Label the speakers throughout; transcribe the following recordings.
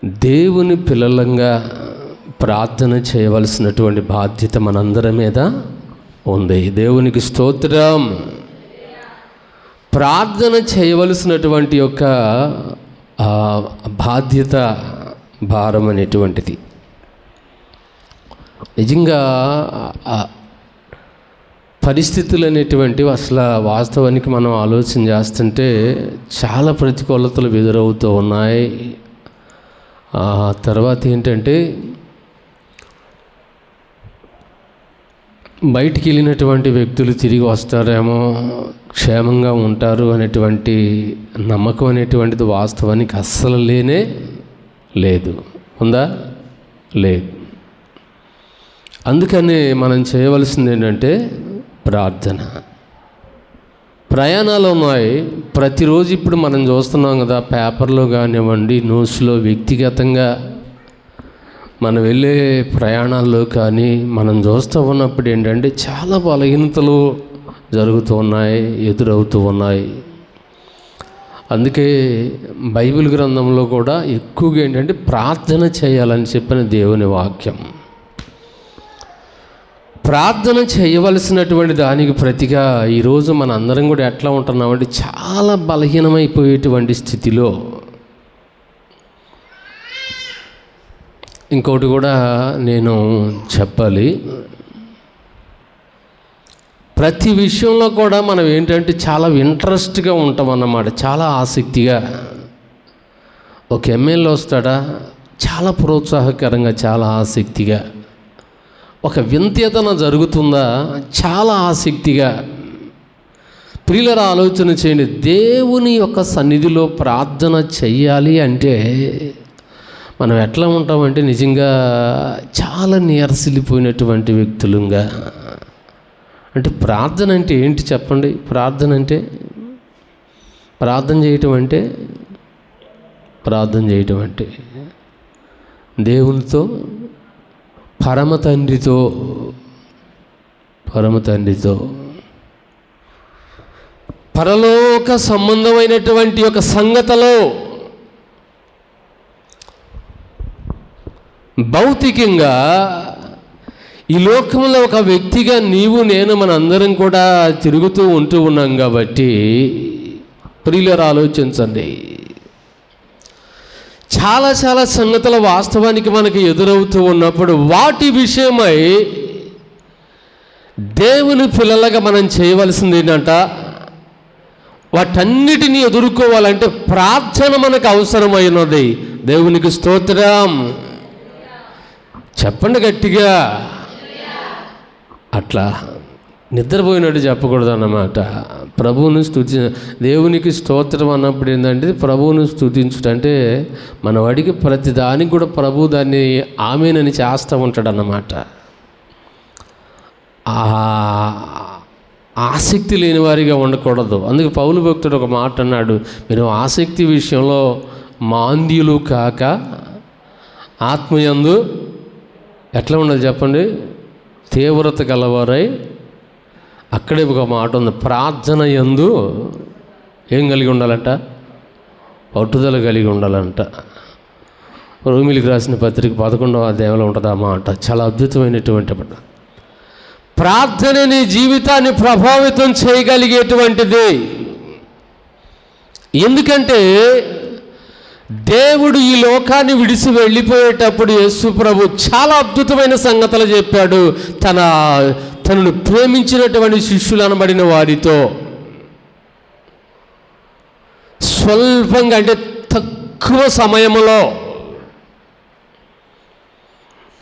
Speaker 1: దేవుని పిల్లలంగా ప్రార్థన చేయవలసినటువంటి బాధ్యత మనందరి మీద ఉంది. దేవునికి స్తోత్రం. ప్రార్థన చేయవలసినటువంటి యొక్క బాధ్యత, భారం అనేటువంటిది నిజంగా పరిస్థితులు అనేటువంటివి అసలు వాస్తవానికి మనం ఆలోచన చేస్తుంటే చాలా ప్రతికూలతలు ఎదురవుతూ ఉన్నాయి. తర్వాత ఏంటంటే బయటికి వెళ్ళినటువంటి వ్యక్తులు తిరిగి వస్తారేమో, క్షేమంగా ఉంటారు అనేటువంటి నమ్మకం అనేటువంటిది వాస్తవానికి అస్సలు లేనే లేదు. ఉందా? లేదు. అందుకని మనం చేయవలసింది ఏంటంటే ప్రార్థన. ప్రయాణాలు ఉన్నాయి ప్రతిరోజు. ఇప్పుడు మనం చూస్తున్నాం కదా, పేపర్లో కానివ్వండి, న్యూస్లో, వ్యక్తిగతంగా మనం వెళ్ళే ప్రయాణాల్లో కానీ మనం చూస్తూ ఉన్నప్పుడు ఏంటంటే చాలా బలహీనతలు జరుగుతూ ఉన్నాయి, ఎదురవుతూ ఉన్నాయి. అందుకే బైబిల్ గ్రంథంలో కూడా ఎక్కువగా ఏంటంటే ప్రార్థన చేయాలని చెప్పిన దేవుని వాక్యం. ప్రార్థన చేయవలసినటువంటి దానికి ప్రతిగా ఈరోజు మన అందరం కూడా ఎట్లా ఉంటున్నామంటే చాలా బలహీనమైపోయేటువంటి స్థితిలో. ఇంకోటి కూడా నేను చెప్పాలి, ప్రతి విషయంలో కూడా మనం ఏంటంటే చాలా ఇంట్రెస్ట్గా ఉంటాం అన్నమాట, చాలా ఆసక్తిగా. ఒక ఎమ్మెల్యే వస్తాడా, చాలా ప్రోత్సాహకరంగా, చాలా ఆసక్తిగా. ఒక వింతేతన జరుగుతుందా, చాలా ఆసక్తిగా. ప్రియులారా, ఆలోచన చేయండి. దేవుని యొక్క సన్నిధిలో ప్రార్థన చెయ్యాలి అంటే మనం ఎట్లా ఉంటామంటే నిజంగా చాలా నీరసిల్లిపోయినటువంటి వ్యక్తులుగా. అంటే ప్రార్థన అంటే ఏంటి చెప్పండి? ప్రార్థన చేయటం అంటే దేవునితో, పరమ తండ్రితో పరలోక సంబంధమైనటువంటి ఒక సంగతిలో భౌతికంగా ఈ లోకంలో ఒక వ్యక్తిగా నీవు నేను మన అందరం కూడా తిరుగుతూ ఉన్నాం కాబట్టి ప్రియులారా, ఆలోచించండి. చాలా సంగతుల వాస్తవానికి మనకి ఎదురవుతూ ఉన్నప్పుడు వాటి విషయమై దేవుని పిల్లలుగా మనం చేయవలసింది ఏంటంట, వాటన్నిటినీ ఎదుర్కోవాలంటే ప్రార్థన మనకు అవసరమైనది. దేవునికి స్తోత్రం. చెప్పండి గట్టిగా. అట్లా నిద్రపోయినట్టు చెప్పకూడదు అన్నమాట. ప్రభువును దేవునికి స్తోత్రం అన్నప్పుడు ఏంటంటే ప్రభువును స్తుతించుటంటే మన వాడికి ప్రతి దానికి కూడా ప్రభు దాన్ని ఆమేనని చేస్తూ ఉంటాడు అన్నమాట. ఆసక్తి లేని వారిగా ఉండకూడదు. అందుకే పౌలు భక్తుడు ఒక మాట అన్నాడు, మీరు ఆసక్తి విషయంలో మాంద్యులు కాక ఆత్మయందు ఎట్లా ఉండాలి చెప్పండి, తీవ్రత గలవారై. అక్కడే ఒక మాట ఉంది, ప్రార్థన యందు ఏం కలిగి ఉండాలంట, పట్టుదల కలిగి ఉండాలంట. రోమిలికి రాసిన పత్రిక 11వ అధ్యాయంలో ఉంటుంది ఆ మాట. చాలా అద్భుతమైనటువంటి మాట. ప్రార్థన నీ జీవితాన్ని ప్రభావితం చేయగలిగేటువంటిది. ఎందుకంటే దేవుడు ఈ లోకాన్ని విడిచి వెళ్ళిపోయేటప్పుడు యేసు ప్రభు చాలా అద్భుతమైన సంగతులు చెప్పాడు. తనను ప్రేమించినటువంటి శిష్యులు అనబడిన వారితో స్వల్పంగా, అంటే తక్కువ సమయంలో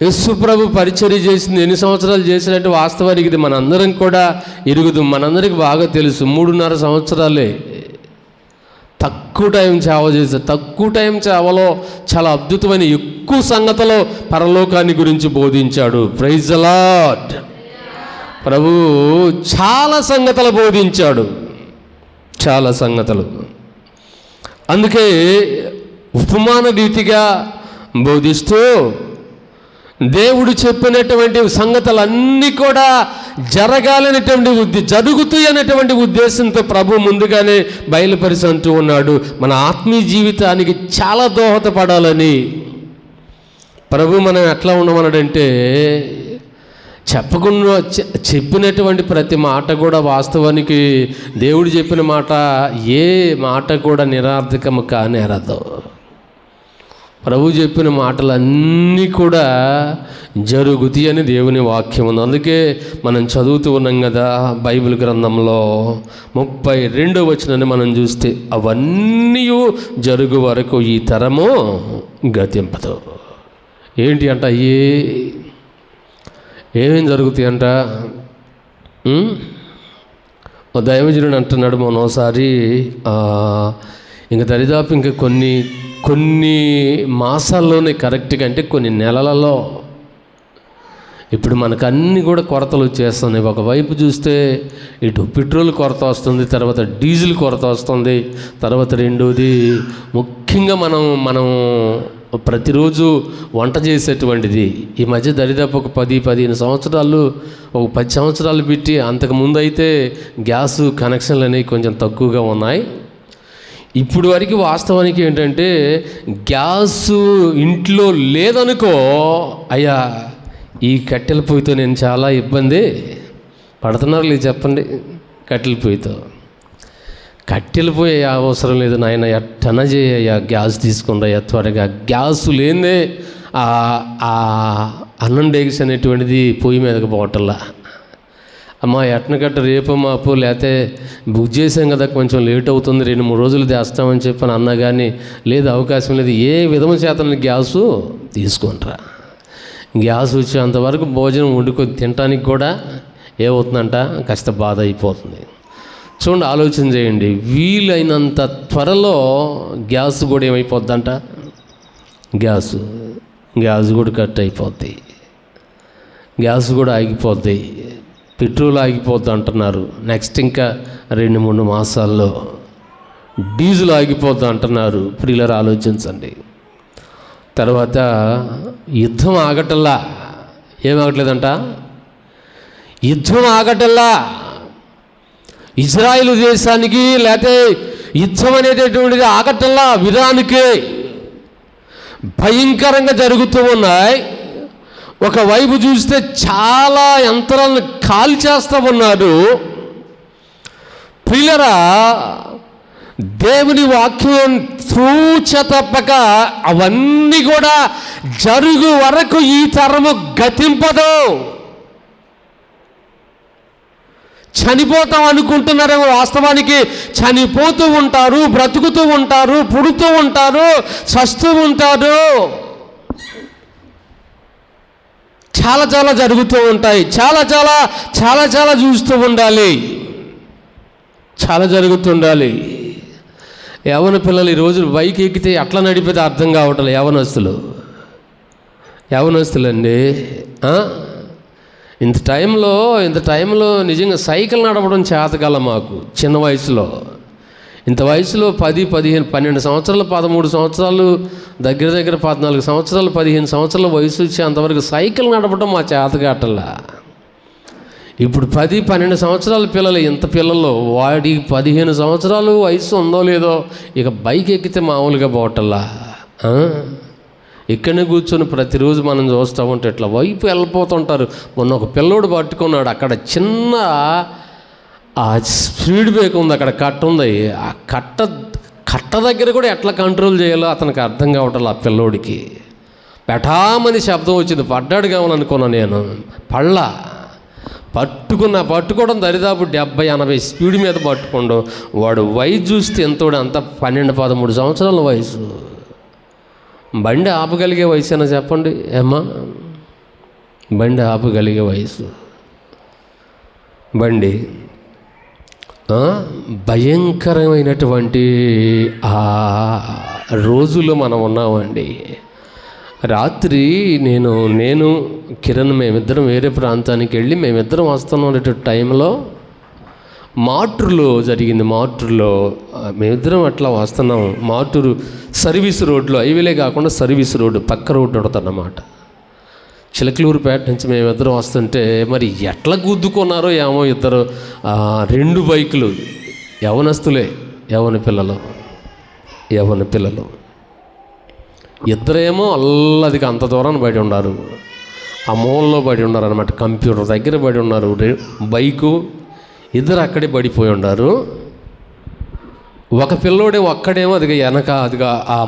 Speaker 1: యేసు ప్రభు పరిచర్య చేసింది. ఎన్ని సంవత్సరాలు చేసినట్టు వాస్తవానికి ఇది మనందరం కూడా ఎరుగుదు, మనందరికి బాగా తెలుసు. 3.5 సంవత్సరాలే తక్కువ టైం సేవ చేశారు. తక్కువ టైం సేవలో చాలా అద్భుతమైన ఎక్కువ సంగతులు పరలోకాన్ని గురించి బోధించాడు. Praise the lord. ప్రభు చాలా సంగతులు బోధించాడు, చాలా సంగతులు. అందుకే ఉపమాన రీతిగా బోధిస్తూ దేవుడు చెప్పినటువంటి సంగతులన్నీ కూడా జరుగుతాయి అనేటువంటి ఉద్దేశంతో ప్రభు ముందుగానే బయలుపరిచి అంటూ ఉన్నాడు. మన ఆత్మీయ జీవితానికి చాలా దోహదపడాలని ప్రభు మనం ఎట్లా ఉండమన్నాడంటే, చెప్పకుండా చెప్పినటువంటి ప్రతి మాట కూడా వాస్తవానికి దేవుడు చెప్పిన మాట ఏ మాట కూడా నిరర్థకము కానేరదు. ప్రభు చెప్పిన మాటలన్నీ కూడా జరుగుతాయి అని దేవుని వాక్యం ఉంది. అందుకే మనం చదువుతూ ఉన్నాం కదా బైబిల్ గ్రంథంలో 32వ వచనాన్ని మనం చూస్తే, అవన్నీ జరుగు వరకు ఈ తరము గతింపదు. ఏంటి అంట, ఏమేం జరుగుతాయి అంట? దైవజనుడు అంటున్నాడు మొన్నోసారి, ఇంక దరిదాపు ఇంకా కొన్ని మాసాల్లోనే, కరెక్ట్గా అంటే కొన్ని నెలలలో ఇప్పుడు మనకు అన్నీ కూడా కొరతలు వచ్చేస్తున్నాయి. ఒకవైపు చూస్తే ఇటు పెట్రోల్ కొరత వస్తుంది, తర్వాత డీజిల్ కొరత వస్తుంది, తర్వాత రెండోది ముఖ్యంగా మనం ప్రతిరోజు వంట చేసేటువంటిది ఈ మధ్య దరిదాపు ఒక 10-15 సంవత్సరాలు, ఒక 10 సంవత్సరాలు పెట్టి, అంతకుముందు అయితే గ్యాస్ కనెక్షన్లు అనేవి కొంచెం తక్కువగా ఉన్నాయి. ఇప్పుడు వరకు వాస్తవానికి ఏంటంటే, గ్యాసు ఇంట్లో లేదనుకో, అయ్యా ఈ కట్టెల పొయ్యితో నేను చాలా ఇబ్బంది పడుతున్నారు లేదు చెప్పండి. కట్టెల పొయ్యి అవసరం లేదు నాయన, ఎట్టన చేయయ్యా, గ్యాస్ తీసుకుంటాయ్యా త్వరగా. గ్యాసు లేదే అన్నం డేగిస్ అనేటువంటిది పొయ్యి మీదకి పోవటంలా. అమ్మా ఎట్టనకట్ట రేపు మాపు లేకపోతే బుక్ చేసాం కదా, కొంచెం లేట్ అవుతుంది, 2-3 రోజులు తెస్తామని చెప్పని అన్నా కానీ లేదు, అవకాశం లేదు. ఏ విధము చేత గ్యాసు తీసుకుంటారా? గ్యాస్ వచ్చేంతవరకు భోజనం వండుకొని తినడానికి కూడా ఏమవుతుందంట, కాస్త బాధ అయిపోతుంది. చూడండి, ఆలోచన చేయండి. వీలైనంత త్వరలో గ్యాస్ కూడా ఏమైపోద్దంట, గ్యాస్ కూడా కట్ అయిపోద్ది, గ్యాస్ కూడా ఆగిపోద్ది, పెట్రోల్ ఆగిపోద్ది అంటున్నారు. నెక్స్ట్ ఇంకా 2-3 మాసాల్లో డీజిల్ ఆగిపోద్ది అంటున్నారు. ప్రియులారా ఆలోచించండి. తర్వాత యుద్ధం ఆగటల్లా, ఏమాగట్లేదంట, యుద్ధం ఆగటల్లా. ఇజ్రాయిల్ దేశానికి లేకపోతే యుద్ధం అనేటటువంటిది ఆగటల్లా, విరానికి భయంకరంగా జరుగుతూ ఉన్నాయి. ఒకవైపు చూస్తే చాలా యంత్రాలను కాల్చేస్తూ ఉన్నాడు. ప్రియులారా, దేవుని వాక్యం తూచ తప్పక అవన్నీ కూడా జరుగు వరకు ఈ తరము గతింపదు. చనిపోతాం అనుకుంటున్నారేమో, వాస్తవానికి చనిపోతూ ఉంటారు, బ్రతుకుతూ ఉంటారు, పుడుతూ ఉంటారు, చస్తూ ఉంటారు. చాలా జరుగుతూ ఉంటాయి. చాలా చూస్తూ ఉండాలి, చాలా జరుగుతుండాలి. యవన పిల్లలు ఈరోజు బైక్ ఎక్కితే అట్లా నడిపేది అర్థం కావట్లేదు. యవనస్తులండి, ఇంత టైంలో నిజంగా సైకిల్ నడపడం చేతకాల మాకు. చిన్న వయసులో, ఇంత వయసులో 10, 15, 12 సంవత్సరాలు, 13 సంవత్సరాలు, దగ్గర 14 సంవత్సరాలు, 15 సంవత్సరాల వయసు వచ్చి అంతవరకు సైకిల్ నడపడం మా చేతకాటల్లా. ఇప్పుడు 10, 12 సంవత్సరాల పిల్లలు, ఇంత పిల్లలు, వాడికి 15 సంవత్సరాలు వయసు ఉందో లేదో, ఇక బైక్ ఎక్కితే మామూలుగా పోవటల్లా. ఇక్కడనే కూర్చొని ప్రతిరోజు మనం చూస్తూ ఉంటే ఇట్లా వైపు వెళ్ళిపోతుంటారు. మొన్న ఒక పిల్లోడు పట్టుకున్నాడు, అక్కడ చిన్న స్పీడ్ బ్రేక్ ఉంది, అక్కడ కట్ట ఉంది. ఆ కట్ట దగ్గర కూడా ఎట్లా కంట్రోల్ చేయాలో అతనికి అర్థం కావట్లేదు. ఆ పిల్లోడికి పెటామని శబ్దం వచ్చింది, పడ్డాడు కావాలనుకున్నాను నేను. పట్టుకోవడం దరిదాపు 70-80 స్పీడ్ మీద పట్టుకోండు. వాడు వయసు చూస్తే ఎంతోడు, అంత 12-13 సంవత్సరాల వయసు. బండి ఆపగలిగే వయసు అయినా చెప్పండి ఏమ్మా, బండి ఆపగలిగే వయసు. బండి భయంకరమైనటువంటి ఆ రోజుల్లో మనం ఉన్నామండి. రాత్రి నేను కిరణ్ మేమిద్దరం వేరే ప్రాంతానికి వెళ్ళి మేమిద్దరం వస్తున్నాం టైంలో మాటూరులో జరిగింది. మాటూరులో మేమిద్దరం అట్లా వస్తున్నాం. మాటూరు సర్వీస్ రోడ్లో, హైవేలే కాకుండా సర్వీస్ రోడ్డు పక్క రోడ్డు ఉంటుందన్నమాట. చిలకలూరుపేట నుంచి మేమిద్దరం వస్తుంటే మరి ఎట్లా గుద్దుకున్నారో ఏమో ఇద్దరు, 2 బైకులు, యవనస్తులే, యవన పిల్లలు. ఇద్దరేమో అల్లదికి అంత దూరాన్ని బయట ఉన్నారు, ఆ మూలలో పడి ఉన్నారు అనమాట, కంప్యూటర్ దగ్గర పడి ఉన్నారు, బైకు ఇద్దరు అక్కడే పడిపోయి ఉన్నారు. ఒక పిల్లోడే ఒక్కడేమో అదిగా వెనక అదిగా ఆ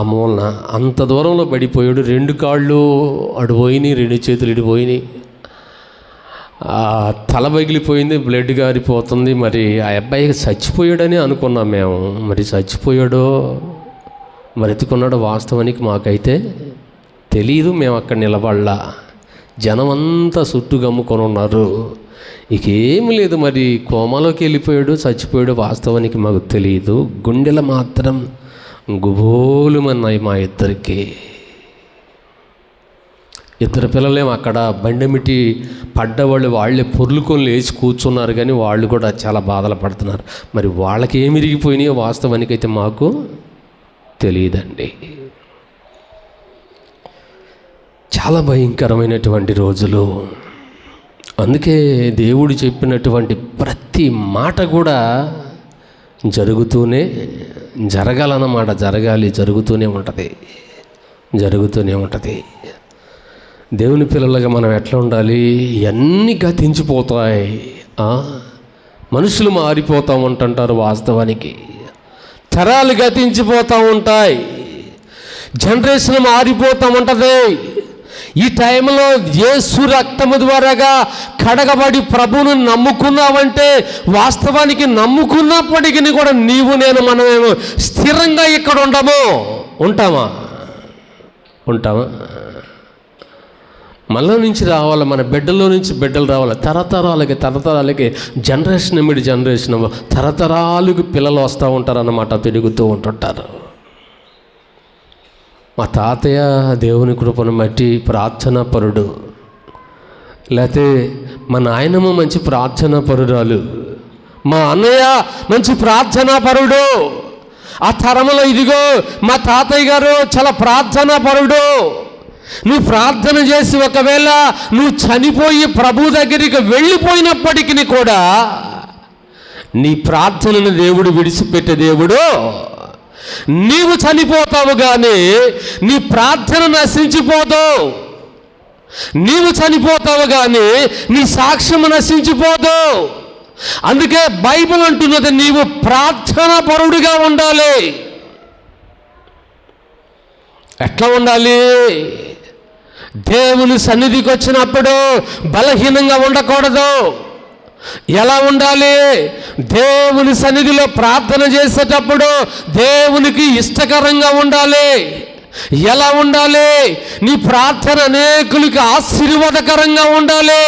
Speaker 1: మూలన అంత దూరంలో పడిపోయాడు. 2 కాళ్ళు అడిపోయినాయి, 2 చేతులు ఇడిపోయినాయి, తల పగిలిపోయింది, బ్లడ్ గారిపోతుంది. మరి ఆ అబ్బాయి చచ్చిపోయాడని అనుకున్నాం మేము. మరి చచ్చిపోయాడో బ్రతికున్నాడో వాస్తవానికి మాకైతే తెలీదు. మేము అక్కడ నిలబడలా, జనమంతా చుట్టూ గమ్ముకొని ఉన్నారు. ఇకేమి లేదు, మరి కోమాలోకి వెళ్ళిపోయాడు చచ్చిపోయాడు వాస్తవానికి మాకు తెలియదు. గుండెలు మాత్రం గుబోలుమన్నాయి మా ఇద్దరికి. ఇద్దరు పిల్లలేమో అక్కడ బండమిటి పడ్డవాళ్ళు వాళ్ళే పొర్లుకొని లేచి కూర్చున్నారు, కానీ వాళ్ళు కూడా చాలా బాధలు పడుతున్నారు. మరి వాళ్ళకి ఏమి ఇరిగిపోయినాయో వాస్తవానికి అయితే మాకు తెలియదండి. చాలా భయంకరమైనటువంటి రోజులు. అందుకే దేవుడు చెప్పినటువంటి ప్రతి మాట కూడా జరగాలన్నమాట. జరుగుతూనే ఉంటుంది. దేవుని పిల్లలుగా మనం ఎట్లా ఉండాలి? ఇవన్నీ గతించిపోతాయి, మనుషులు మారిపోతూ ఉంటుంటారు. వాస్తవానికి తరాలు గతించిపోతూ ఉంటాయి, జనరేషన్ మారిపోతూ ఉంటుంది. ఈ టైంలో యేసు రక్తము ద్వారాగా కడగబడి ప్రభువును నమ్ముకున్నావంటే వాస్తవానికి నమ్ముకున్నప్పటికీ కూడా నీవు నేను మనమేమో స్థిరంగా ఇక్కడ ఉంటామా? మనలో నుంచి రావాలి, మన బిడ్డలో నుంచి బిడ్డలు రావాలి, తరతరాలకి జనరేషన్ తరతరాలకు పిల్లలు వస్తూ ఉంటారు అన్నమాట, పెరుగుతూ ఉంటుంటారు. మా తాతయ్య దేవుని కృపను బట్టి ప్రార్థనా పరుడు, లేకపోతే మా నాయనమ్మ మంచి ప్రార్థనా పరురాలు, మా అన్నయ్య మంచి ప్రార్థనా పరుడు. ఆ తరంలో ఇదిగో మా తాతయ్య గారు చాలా ప్రార్థనా పరుడు. నువ్వు ప్రార్థన చేసి ఒకవేళ నువ్వు చనిపోయి ప్రభు దగ్గరికి వెళ్ళిపోయినప్పటికీ కూడా నీ ప్రార్థనను దేవుడు విడిచిపెట్టే దేవుడు. నీవు చనిపోతావు కానీ నీ ప్రార్థన నశించిపోదు. నీవు చనిపోతావు కానీ నీ సాక్ష్యం నశించిపోదు. అందుకే బైబిల్ అంటున్నది నీవు ప్రార్థనా పరుడుగా ఉండాలి. ఎట్లా ఉండాలి? దేవుని సన్నిధికి వచ్చినప్పుడు బలహీనంగా ఉండకూడదు. ఎలా ఉండాలి? దేవుని సన్నిధిలో ప్రార్థన చేసేటప్పుడు దేవునికి ఇష్టకరంగా ఉండాలి. ఎలా ఉండాలి? నీ ప్రార్థన అనేకులకి ఆశీర్వాదకరంగా ఉండాలి.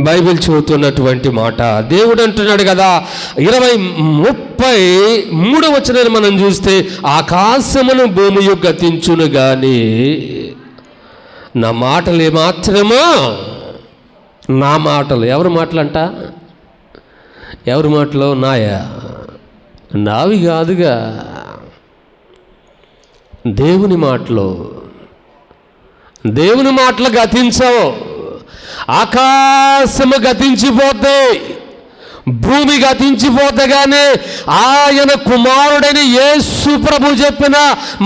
Speaker 1: బైబిల్ చెబుతున్నటువంటి మాట దేవుడు అంటున్నాడు కదా, 20:33 వచనాన్ని మనం చూస్తే, ఆకాశమును భూమి గతించును గాని నా మాటలు ఏమాత్రమో, నా మాటలు ఎవరి మాటలంట? ఎవరి మాటలు? నావి కాదుగా, దేవుని మాటలు గతించవు. ఆకాశము గతించిపోతే, భూమి గతించిపోతే కానీ ఆయన కుమారుడైన యేసు ప్రభు చెప్పిన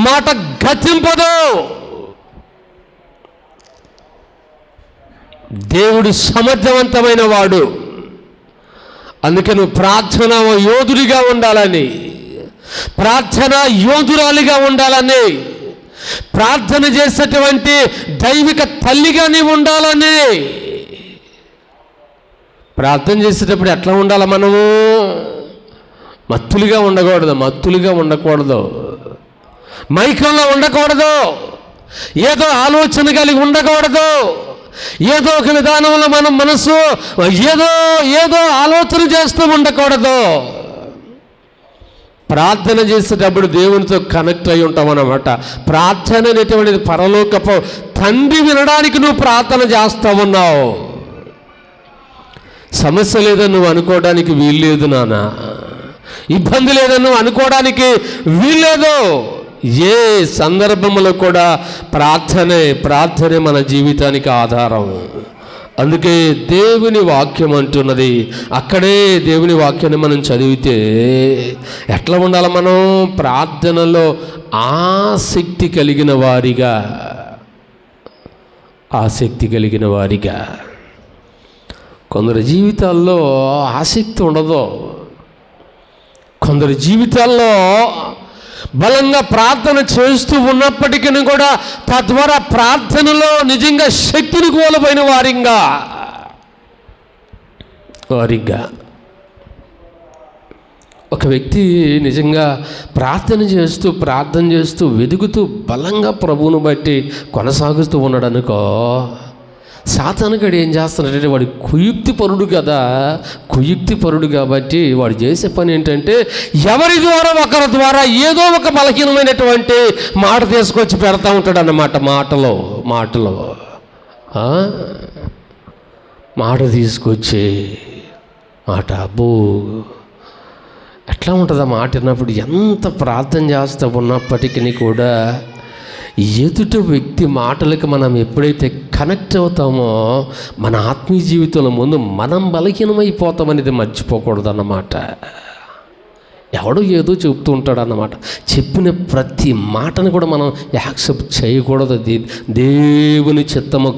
Speaker 1: మాట గతింపదు. దేవుడు సమర్థవంతమైన వాడు. అందుకే నువ్వు ప్రార్థనా యోధుడిగా ఉండాలని, ప్రార్థనా యోధురాలిగా ఉండాలని, ప్రార్థన చేసేటువంటి దైవిక తల్లిగా నీవు ఉండాలని. ప్రార్థన చేసేటప్పుడు ఎట్లా ఉండాలి? మనము మత్తులుగా ఉండకూడదు, మైకంలో ఉండకూడదు, ఏదో ఆలోచన కలిగి ఉండకూడదు, ఏదో ఒక విధానంలో మనం మనసు ఏదో ఆలోచన చేస్తూ ఉండకూడదు. ప్రార్థన చేసేటప్పుడు దేవునితో కనెక్ట్ అయి ఉంటాం అన్నమాట. ప్రార్థన అనేటువంటిది పరలోకపు తండ్రి వినడానికి నువ్వు ప్రార్థన చేస్తూ ఉన్నావు. సమస్య లేదని నువ్వు అనుకోవడానికి వీల్లేదు నాన్న, ఇబ్బంది లేదని నువ్వు అనుకోవడానికి వీల్లేదు. ఏ సందర్భంలో కూడా ప్రార్థనే మన జీవితానికి ఆధారం. అందుకే దేవుని వాక్యం అంటున్నది, అక్కడే దేవుని వాక్యాన్ని మనం చదివితే ఎట్లా ఉండాలి? మనం ప్రార్థనలో ఆసక్తి కలిగిన వారిగా. కొందరి జీవితాల్లో ఆసక్తి ఉండదు, కొందరి జీవితాల్లో బలంగా ప్రార్థన చేస్తూ ఉన్నప్పటికీ కూడా తద్వారా ప్రార్థనలో నిజంగా శక్తిని కోల్పోయిన వారిగా ఒక వ్యక్తి నిజంగా ప్రార్థన చేస్తూ వెదుగుతూ బలంగా ప్రభువును బట్టి కొనసాగుతూ ఉన్నాడు అనుకో, సాతానుగాడు ఏం చేస్తున్నాడంటే వాడు కుయుక్తి పరుడు కాబట్టి వాడు చేసే పని ఏంటంటే ఎవరి ద్వారా ఒకరి ద్వారా ఏదో ఒక బలహీనమైనటువంటి మాట తీసుకొచ్చి పెడతా ఉంటాడు అన్నమాట. మాటలో మాట తీసుకొచ్చి అబ్బో ఎట్లా ఉంటుంది ఆ మాట విన్నప్పుడు? ఎంత ప్రార్థన చేస్తూ ఉన్నప్పటికీ కూడా ఎదుట వ్యక్తి మాటలకు మనం ఎప్పుడైతే కనెక్ట్ అవుతామో మన ఆత్మీయ జీవితంలో ముందు మనం బలహీనమైపోతామనేది మర్చిపోకూడదు అన్నమాట. ఎవడో ఏదో చెబుతూ ఉంటాడు అన్నమాట. చెప్పిన ప్రతి మాటను కూడా మనం యాక్సెప్ట్ చేయకూడదు. దేవుని చిత్తము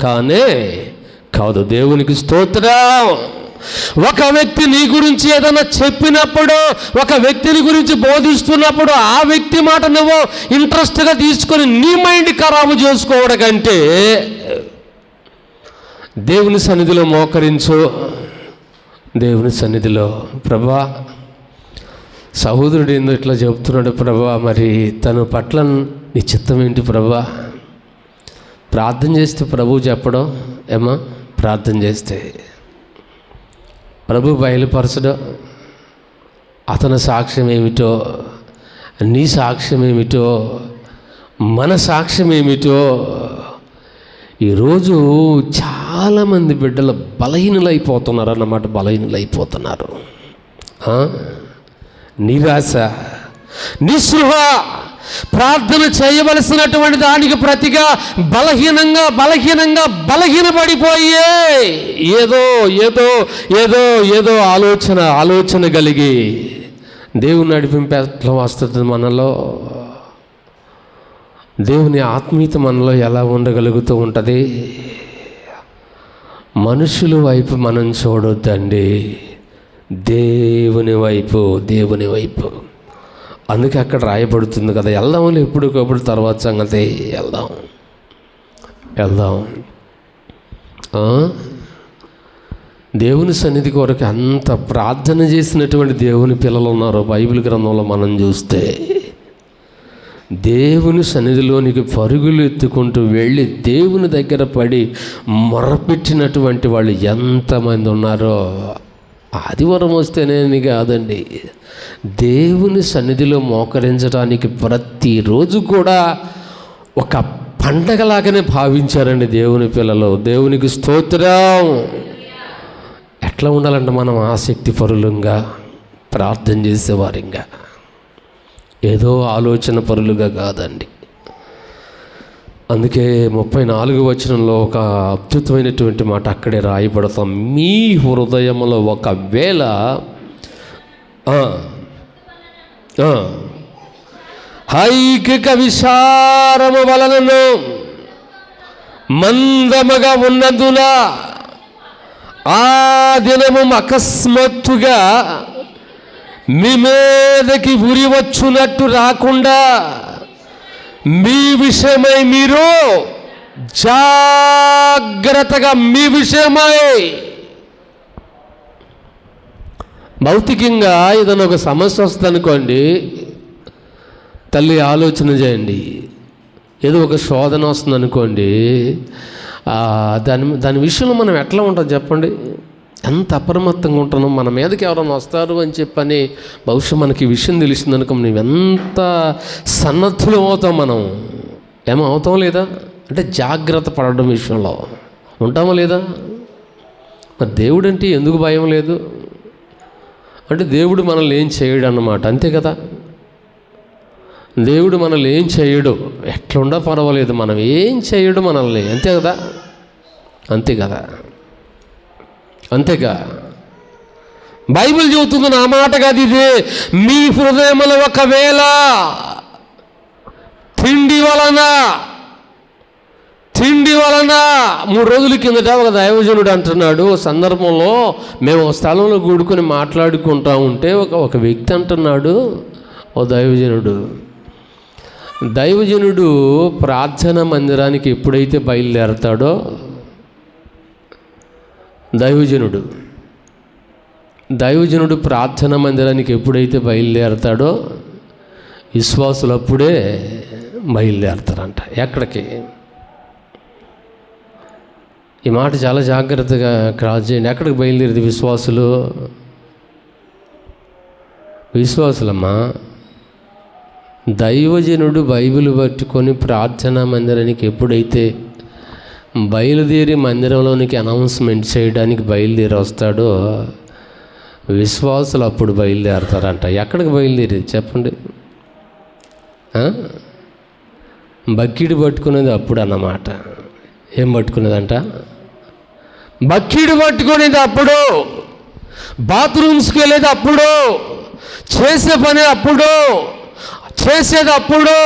Speaker 1: కాదు. దేవునికి స్తోత్రం. ఒక వ్యక్తి నీ గురించి ఏదైనా చెప్పినప్పుడు, ఒక వ్యక్తిని గురించి బోధిస్తున్నప్పుడు ఆ వ్యక్తి మాట నువ్వు ఇంట్రెస్ట్గా తీసుకొని నీ మైండ్ ఖరాబు చేసుకోవడం కంటే దేవుని సన్నిధిలో మోకరించు. దేవుని సన్నిధిలో, ప్రభా సహోదరుడు ఏందో ఇట్లా చెబుతున్నాడు ప్రభా, మరి తన పట్ల నీ చిత్తం ఏంటి ప్రభా? ప్రార్థన చేస్తే ప్రభు చెప్పడం ఏమా? ప్రార్థన చేస్తే ప్రభు బయలుపరచడం, అతని సాక్ష్యం ఏమిటో, నీ సాక్ష్యం ఏమిటో, మన సాక్ష్యం ఏమిటో. ఈరోజు చాలామంది బిడ్డలు బలహీనులైపోతున్నారు అన్నమాట. బలహీనులైపోతున్నారు. నిరాశ, నిస్పృహ, ప్రార్థన చేయవలసినటువంటి దానికి ప్రతిగా బలహీనపడిపోయి ఏదో ఆలోచన కలిగి దేవుని నడిపింపు ఎట్లా వస్తుంది మనలో? దేవుని ఆత్మీయత మనలో ఎలా ఉండగలుగుతూ ఉంటుంది? మనుషుల వైపు మనం చూడొద్దండి, దేవుని వైపు. అందుకే అక్కడ రాయబడుతుంది కదా, వెళ్దామని ఎప్పటికప్పుడు, తర్వాత సంగతి వెళ్దాం. దేవుని సన్నిధి కొరకు అంత ప్రార్థన చేసినటువంటి దేవుని పిల్లలు ఉన్నారు బైబిల్ గ్రంథంలో మనం చూస్తే. దేవుని సన్నిధిలోనికి పరుగులు ఎత్తుకుంటూ వెళ్ళి దేవుని దగ్గర పడి మొరపెట్టినటువంటి వాళ్ళు ఎంతమంది ఉన్నారో. ఆదివారం వస్తేనే కాదండి, దేవుని సన్నిధిలో మోకరించడానికి ప్రతిరోజు కూడా ఒక పండగలాగానే భావించారండి దేవుని పిల్లలు. దేవునికి స్తోత్రం. ఎట్లా ఉండాలంటే మనం ఆసక్తి పరులుగా, ప్రార్థన చేసేవారిగా, ఏదో ఆలోచన పరులుగా కాదండి. అందుకే 34వ వచనంలో ఒక అద్భుతమైనటువంటి మాట అక్కడే రాయబడతాం. మీ హృదయంలో ఒకవేళ ఐకిక విచారము వలనను మందముగా ఉన్నందున ఆ దినము అకస్మాత్తుగా మీ మీదకి ఉరి వచ్చునట్టు రాకుండా మీ విషయమై మీరు జాగ్రత్తగా, మీ విషయమై భౌతికంగా ఏదైనా ఒక సమస్య వస్తుంది అనుకోండి, తల్లి ఆలోచన చేయండి. ఏదో ఒక శోధన వస్తుంది అనుకోండి, దాని విషయంలో మనం ఎట్లా ఉంటాం చెప్పండి? ఎంత అప్రమత్తంగా ఉంటున్నాం. మన మీదకి ఎవరైనా వస్తారు అని చెప్పని బహుశా మనకి ఈ విషయం తెలిసిందనుకో, నువ్వెంత సన్నద్ధులు అవుతాం. మనం అవుతాం లేదా అంటే జాగ్రత్త పడడం విషయంలో ఉంటామా లేదా? మరి దేవుడు అంటే ఎందుకు భయం లేదు అంటే దేవుడు మనల్ని ఏం చేయడు అన్నమాట. అంతే కదా, దేవుడు మనల్ని ఏం చేయడు. ఎట్లుండా పర్వాలేదు, మనం ఏం చేయడు మనల్ని. అంతే కదా. అంతేగా బైబిల్ చెబుతుంది, నా మాట కాదు ఇది. మీ హృదయములో ఒకవేళ తిండి వలన 3 రోజుల కిందట ఒక దైవజనుడు అంటున్నాడు, సందర్భంలో మేము ఒక స్థలంలో కూడుకొని మాట్లాడుకుంటా ఉంటే ఒక వ్యక్తి అంటున్నాడు, ఓ దైవజనుడు ప్రార్థన మందిరానికి ఎప్పుడైతే బయలుదేరతాడో, దైవజనుడు ప్రార్థన మందిరానికి ఎప్పుడైతే బయలుదేరతాడో విశ్వాసులు అప్పుడే బయలుదేరతారంట. ఎక్కడికి? ఈ మాట చాలా జాగ్రత్తగా క్రాస్ చేయండి. ఎక్కడికి బయలుదేరితే విశ్వాసులమ్మా, దైవజనుడు బైబిల్ పట్టుకొని ప్రార్థనా మందిరానికి ఎప్పుడైతే బయలుదేరి మందిరంలోనికి అనౌన్స్మెంట్ చేయడానికి బయలుదేరి వస్తాడో విశ్వాసులు అప్పుడు బయలుదేరతారంట. ఎక్కడికి బయలుదేరి చెప్పండి? బక్కిడి పట్టుకునేది అప్పుడు అన్నమాట. ఏం పట్టుకునేదంట? బక్కిడి పట్టుకునేది అప్పుడు, బాత్రూమ్స్కి వెళ్ళేది అప్పుడు, చేసే పని అప్పుడు, చేసేది అప్పుడు,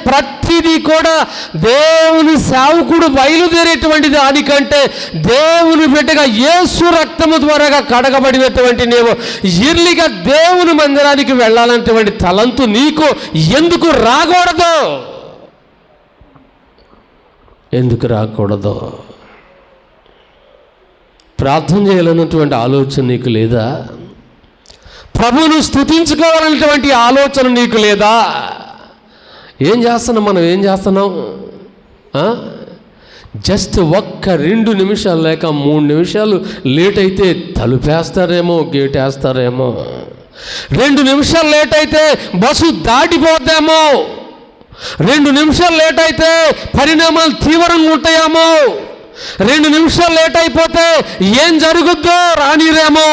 Speaker 1: ప్రతిదీ కూడా దేవుని సేవకుడు బయలుదేరేటువంటి దానికంటే దేవుని బిడ్డగా యేసు రక్తము ద్వారా కడగబడినటువంటి నీవు ఇర్లిగా దేవుని మందిరానికి వెళ్ళాలన్నటువంటి తలంతు నీకు ఎందుకు రాకూడదు? ప్రార్థన చేయాలన్నటువంటి ఆలోచన నీకు లేదా? ప్రభువును స్తుతించుకోవాలనేటువంటి ఆలోచన నీకు లేదా? ఏం చేస్తున్నాం? జస్ట్ 1-2 నిమిషాలు లేక 3 నిమిషాలు లేట్ అయితే తలుపేస్తారేమో, గేట్ వేస్తారేమో. 2 నిమిషాలు లేట్ అయితే బస్సు దాటిపోద్దేమో. 2 నిమిషాలు లేట్ అయితే పరిణామాలు తీవ్రంగా ఉంటాయేమో. 2 నిమిషాలు లేట్ అయిపోతే ఏం జరుగుద్దో రానిరేమో.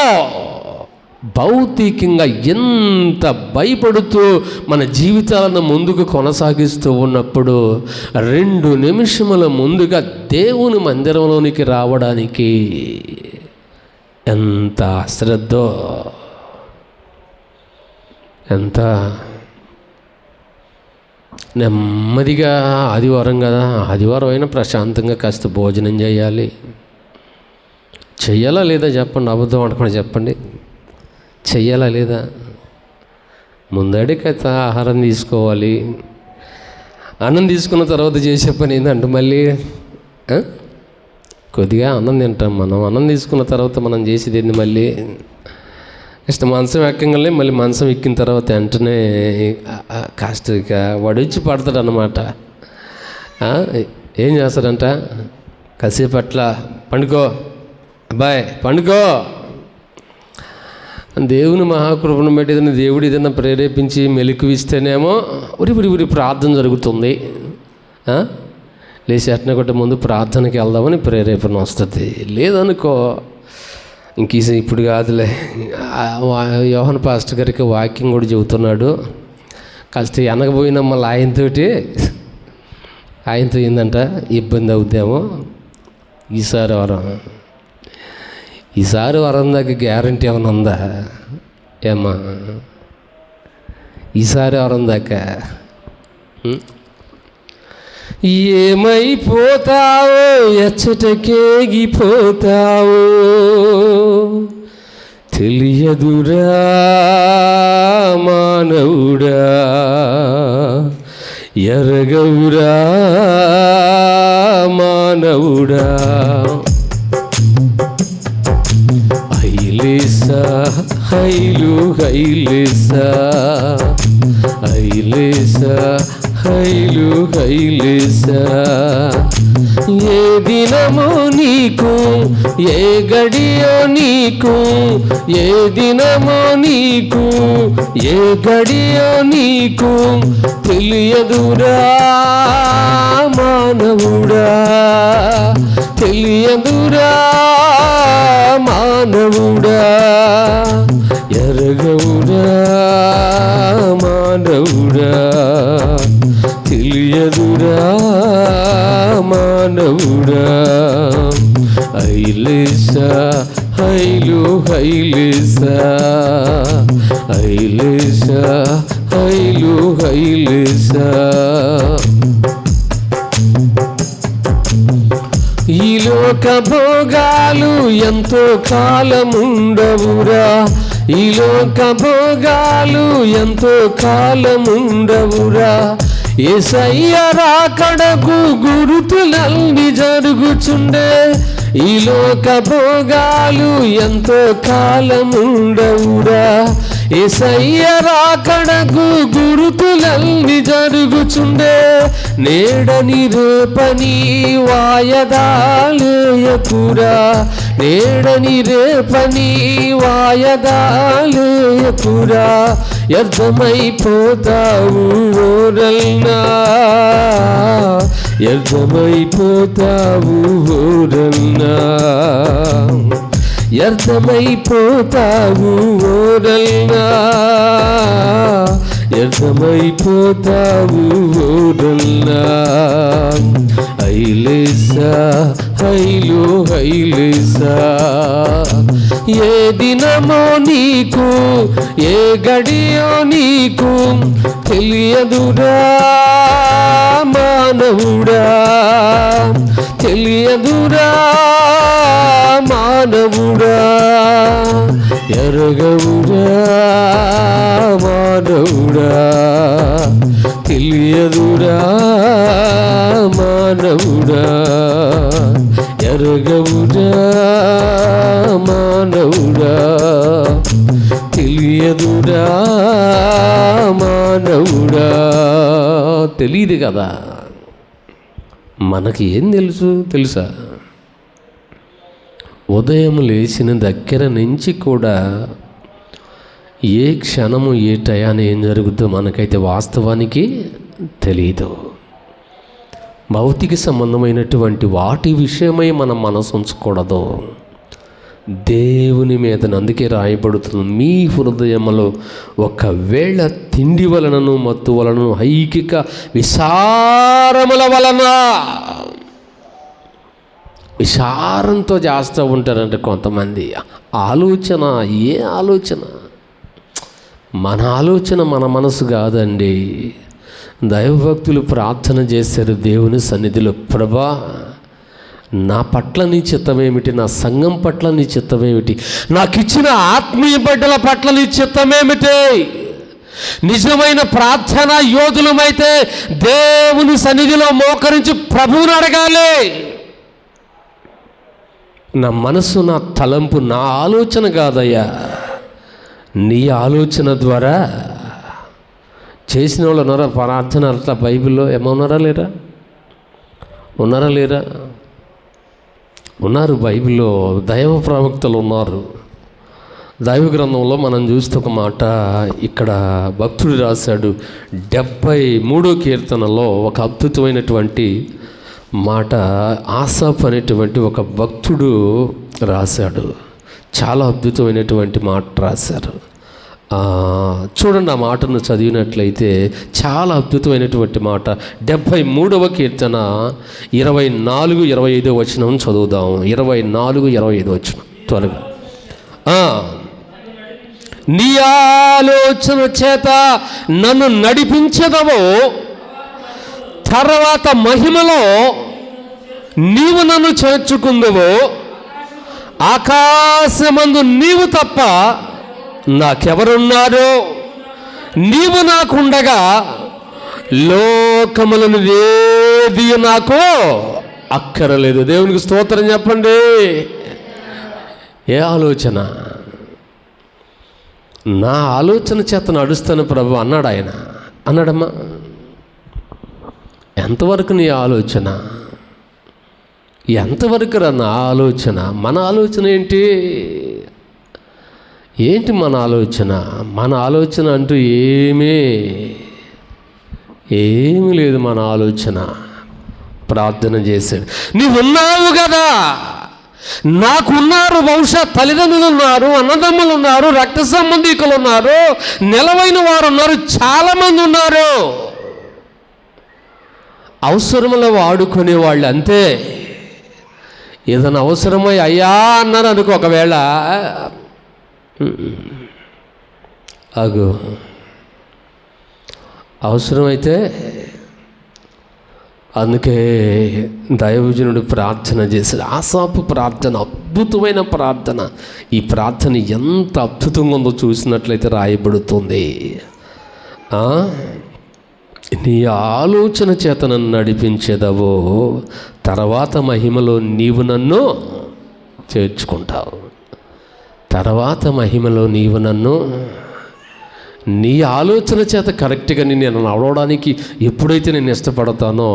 Speaker 1: భౌతికంగా ఎంత భయపడుతూ మన జీవితాలను ముందుకు కొనసాగిస్తూ ఉన్నప్పుడు 2 నిమిషముల ముందుగా దేవుని మందిరంలోనికి రావడానికి ఎంత అశ్రద్ధో, ఎంత నెమ్మదిగా. ఆదివారం కదా, ఆదివారం అయినా ప్రశాంతంగా కాస్త భోజనం చెయ్యాలా లేదా చెప్పండి? అబద్ధం అనుకోండి, చెప్పండి. చెయ్యాలా లేదా? ముందడికైతే ఆహారం తీసుకోవాలి. అన్నం తీసుకున్న తర్వాత చేసే పని ఏంటంటే మళ్ళీ కొద్దిగా అన్నం తింటాం మనం. అన్నం తీసుకున్న తర్వాత మనం చేసేది ఏంది? మళ్ళీ మంచం ఎక్కగానే మళ్ళీ మంచం ఎక్కిన తర్వాత వెంటనే కాస్త ఇక వడిచి పడతాడు అన్నమాట. ఏం చేస్తాడంట? కాసేపు అట్లా పండుకో అబ్బాయి పండుకో. దేవుని మహాకృపను బట్టి దేవుడు ఏదైనా ప్రేరేపించి మెలకువిస్తేనేమో ఉరి ప్రార్థన జరుగుతుంది. లేచి అట్నే కొట్టే ముందు ప్రార్థనకి వెళ్దామని ప్రేరేపణ వస్తుంది. లేదనుకో ఇంక ఇప్పుడు కాదులే. యోహన్ పాస్టర్ గారికి వాక్యం కూడా చెబుతున్నాడు. కాస్త వెనకపోయినా మళ్ళీ ఆయనతో ఏందంట ఇబ్బంది అవుద్దేమో. ఈసారి వరం దాకా గ్యారంటీ ఏమైనా ఉందా? ఏమ్మా ఈసారి వరం దాకా ఏమైపోతావో, ఎచ్చటకేగిపోతావో తెలియదురా మానవుడా, ఎరగవురా మానవుడా. హైలేసా హైలు హైలేసా, హైలేసా హైలు హైలేసా. ఏ దినమో నీకు, ఏ గడియో నీకు, ఏ దినమో నీకు, ఏ గడియో నీకు తెలియదురా మానవుడా, తెలియదురా మానవుడా, ఎరగవురా మానవుడా, తెలియదురా మానవుడా. హైలేసా హైలు హైలేసా హైలేసా హైలు హైలేసా. ఈ లోక భోగాలు ఎంతో కాలముండవురా, ఈ లోక భోగాలు ఎంతో కాలముండవురా. యేసయ్య రాకడకు గురుతులన్నీ జరుగుచుండే, ఈ లోక భోగాలు ఎంతో కాలముండవురా. యేసయ్య రాకడకు గురుతులన్నీ జరుగుచుండే, నేడని రేపని వాయదాలేయకురా, నేడని రేపని వాయదాలేయకురా. వ్యర్థమైపోతావు ఓరల్నా, వ్యర్థమైపోతావు ఓరల్నా, వ్యర్థమైపోతావు ఓరల్నా, వ్యర్థమైపోతావు ఓరల్నా. హైలేసా హైలు హైలేసా. ఏ దినమో నీకు ఏ గడియో నీకు తెలియదురా మానవుడా, తెలియదురా మానవుడా, ఎరగవురా మానవుడా, తెలియదురా మానవుడా, ఎరగవురా మానవుడా, తెలియదురా మానవుడా. తెలియదు కదా, మనకి ఏం తెలుసా? ఉదయం లేచిన దగ్గర నుంచి కూడా ఏ క్షణము ఏ టయాన్ని ఏం జరుగుతుందో మనకైతే వాస్తవానికి తెలియదు. భౌతిక సంబంధమైనటువంటి వాటి విషయమై మనం మనసు ఉంచకూడదు, దేవుని మీద. అందుకే రాయబడుతుంది, మీ హృదయములో ఒకవేళ తిండి వలనను మత్తు వలనను ఐకిక విసారముల వలన, విచారంతో చేస్తూ ఉంటారంటే కొంతమంది. ఆలోచన ఏ ఆలోచన? మన ఆలోచన మన మనసు కాదండి. దైవభక్తులు ప్రార్థన చేశారు దేవుని సన్నిధిలో, ప్రభా నా పట్ల నీ చిత్తమేమిటి, నా సంఘం పట్ల నీ చిత్తమేమిటి, నాకు ఇచ్చిన ఆత్మీయ బిడ్డల పట్ల నీ చిత్తమేమిటి? నిజమైన ప్రార్థన యోధులమైతే దేవుని సన్నిధిలో మోకరించి ప్రభువుని అడగాలి. నా మనసు, నా తలంపు, నా ఆలోచన కాదయ్యా, నీ ఆలోచన ద్వారా చేసిన వాళ్ళు ఉన్నారా? ప్రార్థన అట్లా బైబిల్లో ఏమన్నారా లేరా? ఉన్నారా లేరా? ఉన్నారు. బైబిల్లో దైవ ప్రవక్తలు ఉన్నారు. దైవ గ్రంథంలో మనం చూస్తే ఒక మాట ఇక్కడ భక్తుడు రాశాడు. 73వ కీర్తనలో ఒక అద్భుతమైనటువంటి మాట ఆసాఫ్ అనేటువంటి ఒక భక్తుడు రాశాడు. చాలా అద్భుతమైనటువంటి మాట రాశారు. చూడండి, ఆ మాటను చదివినట్లయితే చాలా అద్భుతమైనటువంటి మాట. 73వ కీర్తన 24-25 వచనం చదువుదాం. 24-25 వచనం త్వరగా. నీ ఆలోచన చేత నన్ను నడిపించదవో, తర్వాత మహిమలో నీవు నన్ను చేర్చుకుందువో, ఆకాశమందు నీవు తప్ప నాకెవరున్నారు? నీవు నాకుండగా లోకములను ఏది నాకు అక్కరలేదు. దేవునికి స్తోత్రం చెప్పండి. ఏ ఆలోచన? నా ఆలోచన చేత నడుస్తాను ప్రభు అన్నాడు ఆయన. అన్నాడమ్మా, ఎంతవరకు నీ ఆలోచన? ఎంతవరకు రా నా ఆలోచన? మన ఆలోచన ఏంటి? ఏంటి మన ఆలోచన? మన ఆలోచన అంటూ ఏమీ లేదు మన ఆలోచన. ప్రార్థన చేశాడు, నీవున్నావు కదా, నాకున్నారు, బహుశా తల్లిదండ్రులు ఉన్నారు, అన్నదమ్ములు ఉన్నారు, రక్త సంబంధికులు ఉన్నారు, నిలవైన వారు ఉన్నారు, చాలామంది ఉన్నారు. అవసరంలో వాడుకునే వాళ్ళు అంతే. ఏదైనా అవసరమై అయ్యా అన్నారు అనుకో, ఒకవేళ ఆగు, అవసరమైతే. అందుకే దైవజనుడు ప్రార్థన చేశాడు. ఆసాపు ప్రార్థన అద్భుతమైన ప్రార్థన. ఈ ప్రార్థన ఎంత అద్భుతంగా ఉందో చూసినట్లయితే రాయబడుతుంది, నీ ఆలోచన చేత నన్ను నడిపించేదవో, తర్వాత మహిమలో నీవు నన్ను చేర్చుకుంటావు. తర్వాత మహిమలో నీవు నన్ను, నీ ఆలోచన చేత కరెక్ట్గా నేను నడవడానికి ఎప్పుడైతే నేను ఇష్టపడతానో,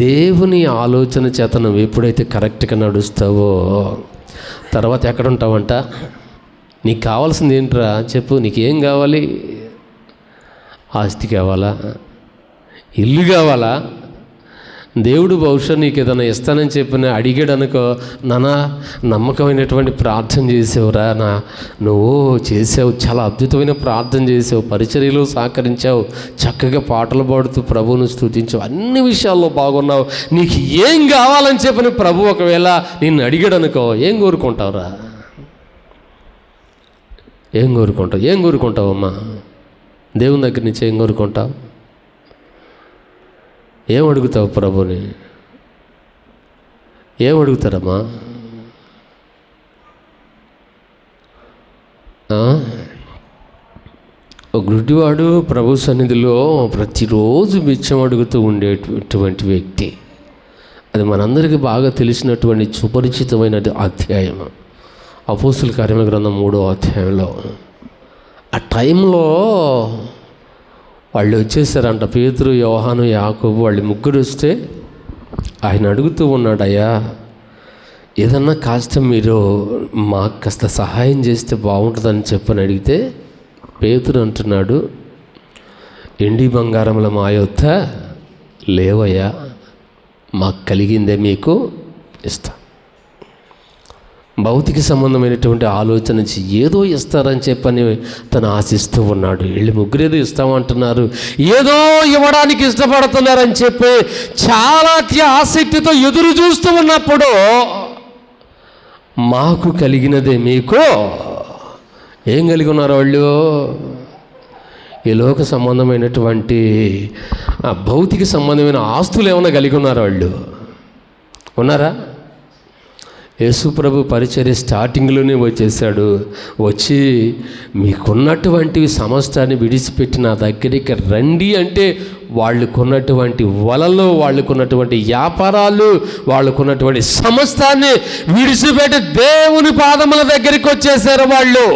Speaker 1: దేవుని ఆలోచన చేత నువ్వు ఎప్పుడైతే కరెక్ట్గా నడుస్తావో, తర్వాత ఎక్కడ ఉంటావంట? నీకు కావాల్సింది ఏంట్రా చెప్పు, నీకేం కావాలి? ఆస్తి కావాలా? ఇల్లు కావాలా? దేవుడు బహుశా నీకు ఏదైనా ఇస్తానని చెప్పిన అడిగాడు అనుకో, నాన్న నమ్మకమైనటువంటి ప్రార్థన చేసావురా, నువ్వు చేసావు, చాలా అద్భుతమైన ప్రార్థన చేసావు, పరిచర్యలో సహకరించావు, చక్కగా పాటలు పాడుతూ ప్రభువును స్తుతించావు, అన్ని విషయాల్లో బాగున్నావు, నీకు ఏం కావాలని చెప్పిన ప్రభు ఒకవేళ నిన్ను అడిగాడు అనుకో, ఏం కోరుకుంటావురా? ఏం కోరుకుంటావు? ఏం కోరుకుంటావమ్మా? దేవుని దగ్గర నుంచి ఏం కోరుకుంటావు? ఏం అడుగుతావు ప్రభుని? ఏం అడుగుతారమ్మా? ఒక గుడ్డివాడు ప్రభు సన్నిధిలో ప్రతిరోజు బిచ్చం అడుగుతూ ఉండేటువంటి వ్యక్తి. అది మనందరికీ బాగా తెలిసినటువంటి సుపరిచితమైన అధ్యాయం అపోస్తుల కార్యముల గ్రంథం 3వ అధ్యాయంలో. ఆ టైంలో వాళ్ళు వచ్చేసారంట, పేతురు, యోహాను, యాకోబు, వాళ్ళు ముగ్గురు వస్తే ఆయన అడుగుతూ ఉన్నాడు, అయ్యా ఏదన్నా కాస్త మీరు మాకు కాస్త సహాయం చేస్తే బాగుంటుందని చెప్పని అడిగితే, పేతురు అంటున్నాడు, ఎండి బంగారముల మా యొద్ద లేవయ్యా, మాకు కలిగిందే మీకు ఇస్తా. భౌతిక సంబంధమైనటువంటి ఆలోచన నుంచి ఏదో ఇస్తారని చెప్పని తను ఆశిస్తూ ఉన్నాడు. వీళ్ళు ముగ్గురు ఏదో ఇస్తామంటున్నారు, ఏదో ఇవ్వడానికి ఇష్టపడుతున్నారని చెప్పి చాలా ఆసక్తితో ఎదురు చూస్తూ ఉన్నప్పుడు, మాకు కలిగినదే మీకు. ఏం కలిగి ఉన్నారు వాళ్ళు? ఈ లోక సంబంధమైనటువంటి భౌతిక సంబంధమైన ఆస్తులు ఏమైనా కలిగి ఉన్నారు వాళ్ళు? ఉన్నారా? యేసు ప్రభు పరిచర్య స్టార్టింగ్లోనే వచ్చేసాడు. వచ్చి మీకున్నటువంటివి సమస్తాన్ని విడిచిపెట్టి నా దగ్గరికి రండి అంటే, వాళ్ళకున్నటువంటి వలలు, వాళ్ళకున్నటువంటి వ్యాపారాలు, వాళ్ళకున్నటువంటి సమస్తాన్ని విడిచిపెట్టి దేవుని పాదముల దగ్గరికి వచ్చేసారు వాళ్ళు.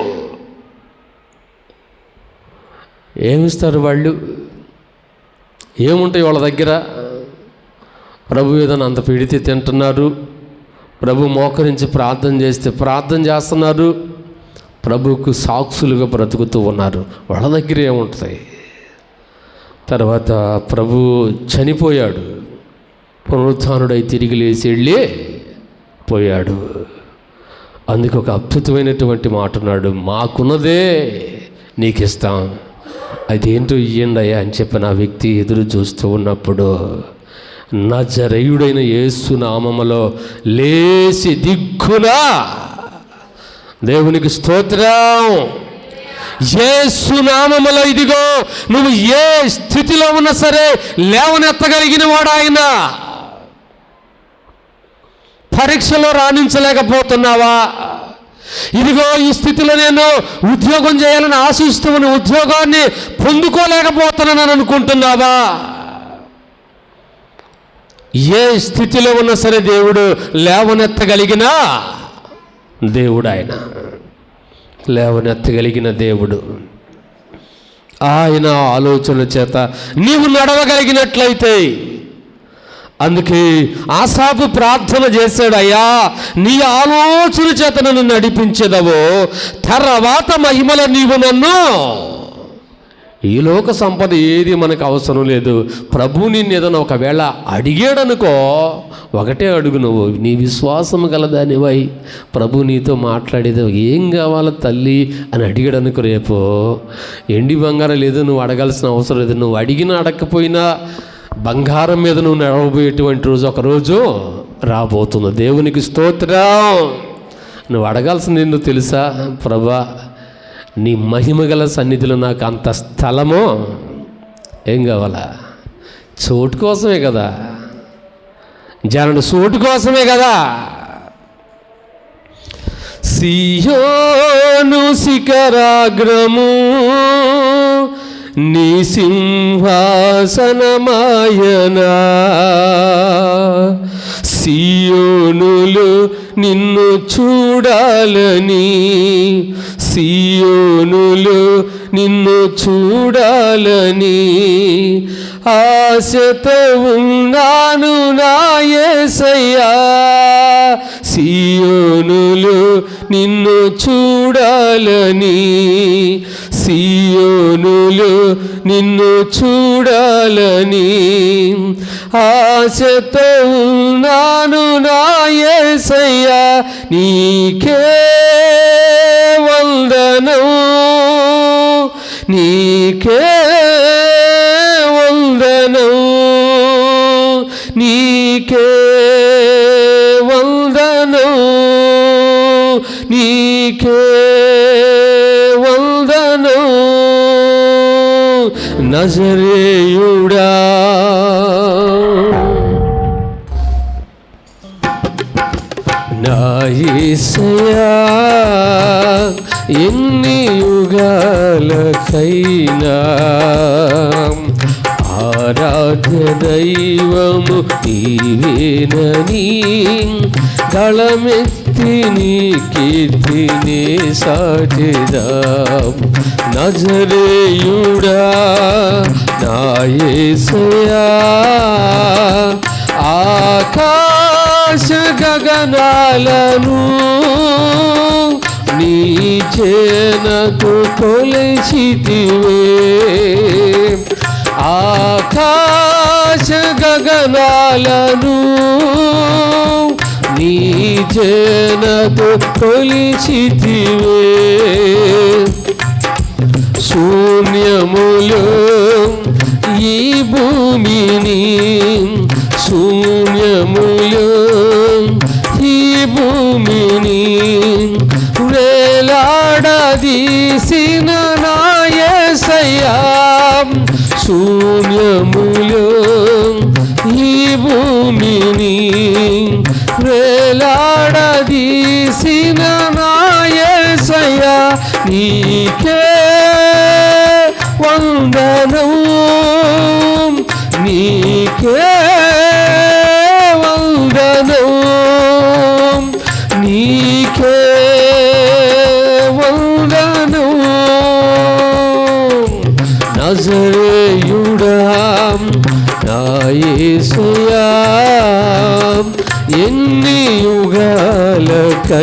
Speaker 1: ఏమిస్తారు వాళ్ళు? ఏముంటాయి వాళ్ళ దగ్గర? ప్రభు ఏదైనా అంత పెడితే తింటున్నారు, ప్రభు మోకరించి ప్రార్థన చేస్తే ప్రార్థన చేస్తున్నారు, ప్రభువుకు సాక్షులుగా బ్రతుకుతూ ఉన్నారు. వాళ్ళ దగ్గర ఏముంటుంది? తర్వాత ప్రభు చనిపోయాడు, పునరుత్థానుడై తిరిగి లేచి వెళ్ళి పోయాడు. అందుకు ఒక అద్భుతమైనటువంటి మాట అన్నాడు, మాకున్నదే నీకు ఇస్తాం, అదేంటో ఇయ్యండి అయ్యా అని చెప్పి నా వ్యక్తి ఎదురు చూస్తూ ఉన్నప్పుడు, నజరేయుడైన యేసు నామములో లేచి దిక్కునా, దేవునికి స్తోత్రం, యేసు నామములో ఇదిగో నువ్వు ఏ స్థితిలో ఉన్నా సరే లేవనెత్తగలిగిన వాడు ఆయన. పరీక్షలో రాణించలేకపోతున్నావా? ఇదిగో ఈ స్థితిలో నేను ఉద్యోగం చేయాలని ఆశిస్తూ ఉన్న ఉద్యోగాన్ని పొందుకోలేకపోతున్నానని అనుకుంటున్నావా? ఏ స్థితిలో ఉన్నా సరే దేవుడు లేవనెత్తగలిగిన దేవుడు ఆయన. లేవనెత్తగలిగిన దేవుడు. ఆయన ఆలోచన చేత నీవు నడవగలిగినట్లయితే, అందుకే ఆసాపు ప్రార్థన చేశాడు, అయ్యా నీ ఆలోచన చేత నన్ను నడిపించేదవో, తర్వాత మహిమల నీవు నన్ను. ఈ లోక సంపద ఏది మనకు అవసరం లేదు. ప్రభు నిన్ను ఏదైనా ఒకవేళ అడిగాడనుకో, ఒకటే అడుగు, నువ్వు నీ విశ్వాసం గలదానివై ప్రభు నీతో మాట్లాడేది, ఏం కావాలో తల్లి అని అడిగాడనుకో, రేపు ఎండి బంగారం లేదు, నువ్వు అడగాల్సిన అవసరం లేదు. నువ్వు అడిగినా అడగకపోయినా బంగారం మీద నువ్వు నడవబోయేటువంటి రోజు ఒకరోజు రాబోతుంది. దేవునికి స్తోత్రం. నువ్వు అడగాల్సింది ఏంటో తెలుసా? ప్రభా, నీ మహిమగల సన్నిధిలో నాకు అంత స్థలమో ఏం కావాలా? చోటు కోసమే కదా, జనుడు చోటు కోసమే కదా. సియోను శిఖరాగ్రము నీ సింహాసనమాయనా, సియోనులు నిన్ను చూడాలని, సియోనులు నిన్ను చూడాలని ఆశతో ఉన్నాను నా యేసయ్యా, సియోనులు నిన్ను చూడాలని, సియోనులు నిన్ను చూడాలని ఆశతో ఉన్నాను నా యేసయ్యా, నీకే వందనం, నీకే వందనం, నీకే వందనం, నీకే వందనం నజరేయుడా. నా యేసయ్యా, ఎన్ని యుగాలకైనా ఆరాధ్య దైవము నీవేనని గళమెత్తి నీ కీర్తిని సాటిదాం. నజరేయుడా నా యేసయ్యా, ఆకాశ గగనాలను నీ చేనకు కొలిచితివే, ఆకాశ గగనాలను నీ చేనకు కొలిచితివే, శూన్యములో ఈ భూమిని, శూన్యములో ఈ భూమిని వేలాడదీసిన నా యేసయ్యా, శూన్యములో ఈ భూమిని వేలాడదీసిన నా యేసయ్యా, నీకే వందనం, నీకే వందనం, నీకే వందనం నజరేయుడా నా యేసయ్యా, ఎన్ని యుగాలకైనా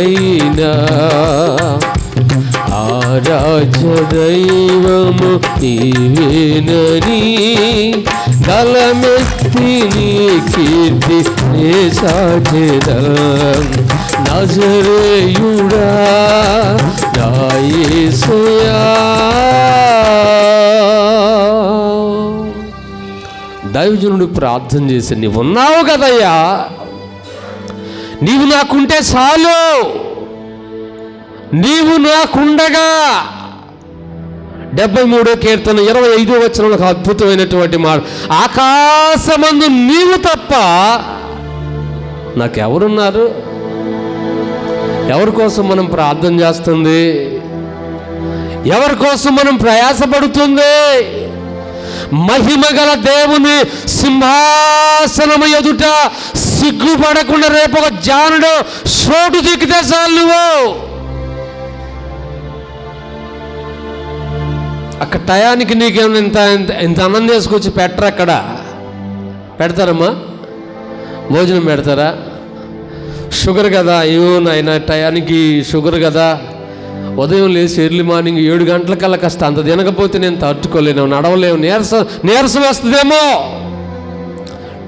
Speaker 1: ఆరాధ్య దైవము నీవేనని గళమెత్తి నీ కీర్తి నే సాటిదాం. నజరేయుడా నా యేసయ్యా. దైవజనుడు ప్రార్థన చేసి, నీవు ఉన్నావు కదయ్యా, నీవు నాకుంటే చాలు, నీవు నాకుండగా. 73వ కీర్తన 25వ వచనంలో ఒక అద్భుతమైనటువంటి మాట, ఆకాశమందు నీవు తప్ప నాకెవరున్నారు? ఎవరి కోసం మనం ప్రార్థన చేస్తుంది? ఎవరి కోసం మనం ప్రయాసపడుతుంది? మహిమగల దేవుని సింహాసనము ఎదుట సిగ్గుపడకుండా రేపు ఒక జానుడు చోటు దిక్కితే చాలు. నువ్వు అక్కడ టయానికి నీకేమైనా ఇంత అన్నం చేసుకొచ్చి పెట్టరు? అక్కడ పెడతారమ్మా? భోజనం పెడతారా? షుగర్ కదా, అయ్యో నాయన టయానికి షుగర్ కదా, ఉదయం లేచి ఎర్లీ మార్నింగ్ 7 గంటలకల్లా కాస్త అంత తినకపోతే నేను తట్టుకోలేను, నడవలేము, నీరసం వస్తుందేమో,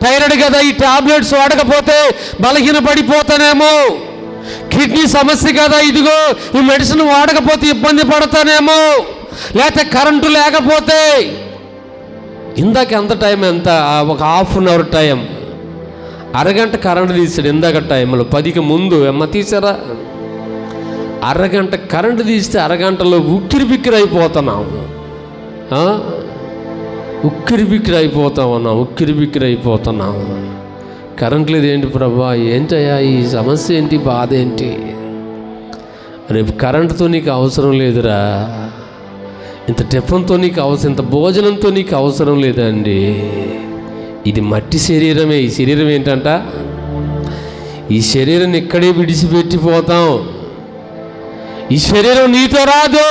Speaker 1: థైరాయిడ్ కదా, ఈ టాబ్లెట్స్ వాడకపోతే బలహీన పడిపోతానేమో, కిడ్నీ సమస్య కదా, ఇదిగో ఈ మెడిసిన్ వాడకపోతే ఇబ్బంది పడతానేమో, లేకపోతే కరెంటు లేకపోతే. ఇందాక ఎంత టైం? ఎంత? ఒక ½ అన్ అవర్ టైం. అరగంట కరెంట్ తీసాడు ఇందాక టైంలో 10కి ముందు తీసారా? అరగంట కరెంటు తీస్తే అరగంటలో ఉక్కిరి బిక్కిరి అయిపోతున్నాం. ఉక్కిరి బిక్కిరి అయిపోతున్నాం. కరెంట్ లేదు. ఏంటి ప్రభా, ఏంటయ్యా ఈ సమస్య, ఏంటి బాధ ఏంటి? రేపు కరెంటుతో నీకు అవసరం లేదురా, ఇంత టిఫన్తో నీకు అవసరం, ఇంత భోజనంతో నీకు అవసరం లేదండి. ఇది మట్టి శరీరమే. ఈ శరీరం ఏంటంట, ఈ శరీరం ఇక్కడే విడిచిపెట్టిపోతాం. ఈ శరీరం నీతో రాదు.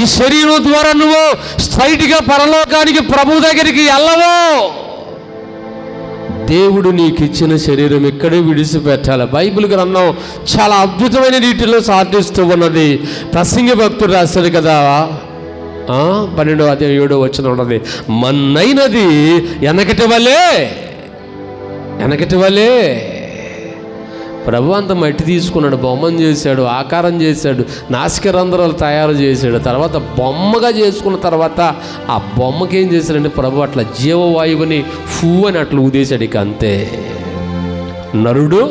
Speaker 1: ఈ శరీరం ద్వారా నువ్వు స్ట్రైట్గా పరలోకానికి, ప్రభు దగ్గరికి వెళ్ళవు. దేవుడు నీకు ఇచ్చిన శరీరం ఇక్కడే విడిచిపెట్టాలి. బైబిల్ గ్రంథం చాలా అద్భుతమైన రీతిలో సాధిస్తూ ఉన్నది. ప్రసంగి భక్తుడు రాశాడు కదా, 12:7 ఉన్నది, మన్నైనది వెనకటి వలే. ప్రభు అంత మట్టి తీసుకున్నాడు, బొమ్మను చేశాడు, ఆకారం చేశాడు, నాసిక రంధ్రాలు తయారు చేశాడు. తర్వాత బొమ్మగా చేసుకున్న తర్వాత ఆ బొమ్మకి ఏం చేశాడంటే ప్రభు అట్లా జీవవాయువుని అని అట్లా ఊదేశాడు. ఇక అంతే, నరుడు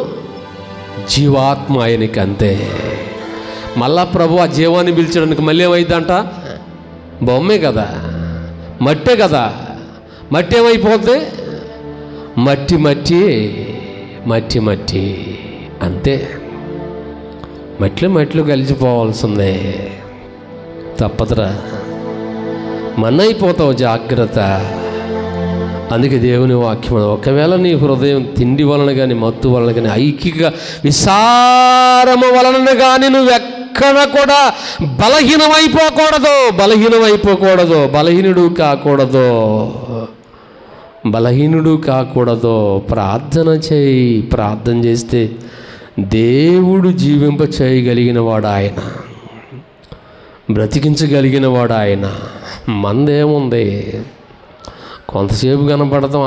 Speaker 1: జీవాత్మ ఆయనకి అంతే. మళ్ళా ప్రభు ఆ జీవాన్ని పిలిచడానికి మళ్ళీ ఏమైందంట, బొమ్మే కదా, మట్టే కదా. మట్టి ఏమైపోద్ది, మట్టి అంతే. మట్లు కలిసిపోవాల్సిందే, తప్పదురా. మన్నైపోతావు, జాగ్రత్త. అందుకే దేవుని వాక్యం, ఒకవేళ నీ హృదయం తిండి వలన కానీ, మత్తు వలన కానీ, ఐకిక విసారము వలన కానీ నువ్వు ఎక్కడ కూడా బలహీనమైపోకూడదు, బలహీనుడు కాకూడదు. ప్రార్థన చేయి. ప్రార్థన చేస్తే దేవుడు జీవింప చేయగలిగిన వాడు ఆయన, బ్రతికించగలిగిన వాడు ఆయన. మందేముంది, కొంతసేపు కనపడతాం,